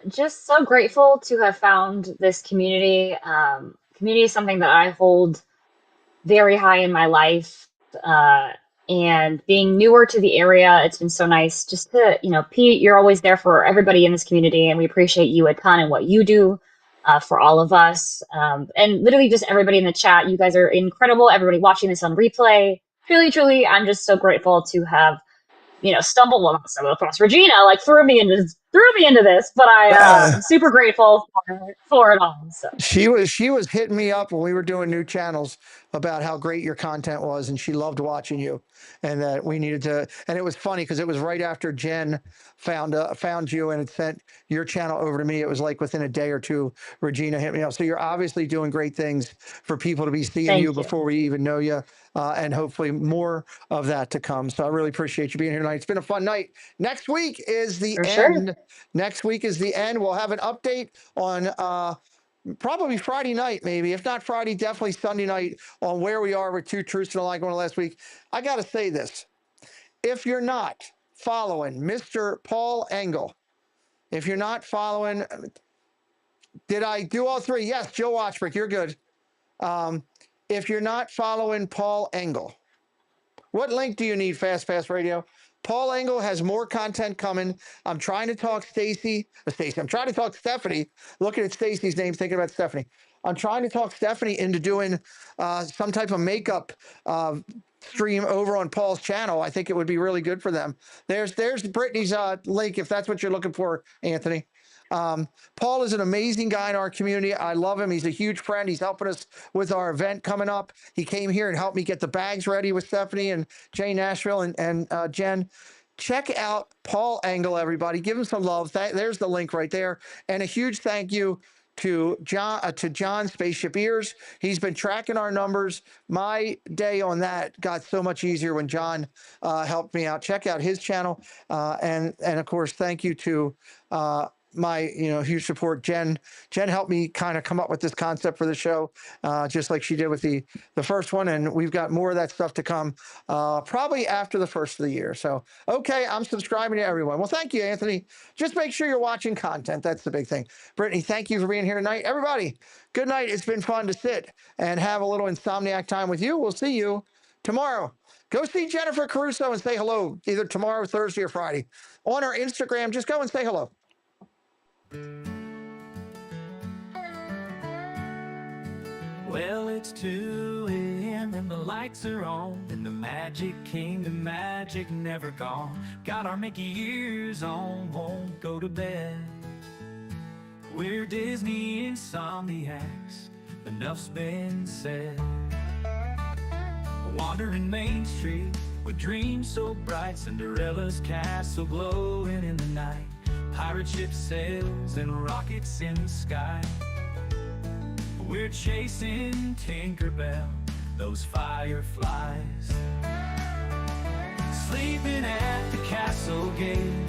Just so grateful to have found this community. Community is something that I hold very high in my life. And being newer to the area, it's been so nice just to, you know, Pete, you're always there for everybody in this community, and we appreciate you a ton and what you do for all of us. And literally just everybody in the chat, you guys are incredible. Everybody watching this on replay, truly, truly, I'm just so grateful to have, you know, stumbled across Regina, like threw me into this, but I'm super grateful for it all. So she was hitting me up when we were doing new channels about how great your content was, and she loved watching you, and that we needed to. And it was funny because it was right after Jen found you and had sent your channel over to me. It was like within a day or two, Regina hit me up. So you're obviously doing great things for people to be seeing thank you you. before we even know you, and hopefully more of that to come. So I really appreciate you being here tonight. It's been a fun night. Next week is the For end. sure. Next week is the end. We'll have an update on probably Friday night, maybe. If not Friday, definitely Sunday night on where we are with Two Truths and a Lie going last week. I got to say this. If you're not following Mr. Paul Engel, if you're not following, did I do all three? Yes, Joe Watchbrick, you're good. If you're not following Paul Engel, what link do you need, Fast Pass Radio? Paul Engel has more content coming. I'm trying to talk I'm trying to talk Stephanie. Looking at Stacy's name, thinking about Stephanie. I'm trying to talk Stephanie into doing some type of makeup stream over on Paul's channel. I think it would be really good for them. There's Brittany's link if that's what you're looking for, Anthony. Paul is an amazing guy in our community. I love him. He's a huge friend. He's helping us with our event coming up. He came here and helped me get the bags ready with Stephanie and Jay Nashville and Jen. Check out Paul Engel, everybody. Give him some love. There's the link right there. And a huge thank you to John Spaceship Ears. He's been tracking our numbers. My day on that got so much easier when John helped me out. Check out his channel. And of course, thank you to my huge support. Jen helped me kind of come up with this concept for the show, just like she did with the first one, and we've got more of that stuff to come, probably after the first of the year. So okay, I'm subscribing to everyone. Well, thank you, Anthony. Just make sure you're watching content. That's the big thing. Brittany, thank you for being here tonight. Everybody, good night. It's been fun to sit and have a little Insomniac time with you. We'll see you tomorrow. Go see Jennifer Caruso and say hello, either tomorrow, Thursday, or Friday. On her Instagram, just go and say hello. Well, it's 2 a.m. and the lights are on, and the Magic Kingdom magic never gone. Got our Mickey ears on, won't go to bed. We're Disney Insomniacs, enough's been said. Wandering Main Street with dreams so bright, Cinderella's castle glowing in the night, pirate ship sails and rockets in the sky. We're chasing Tinkerbell, those fireflies. Sleeping at the castle gate,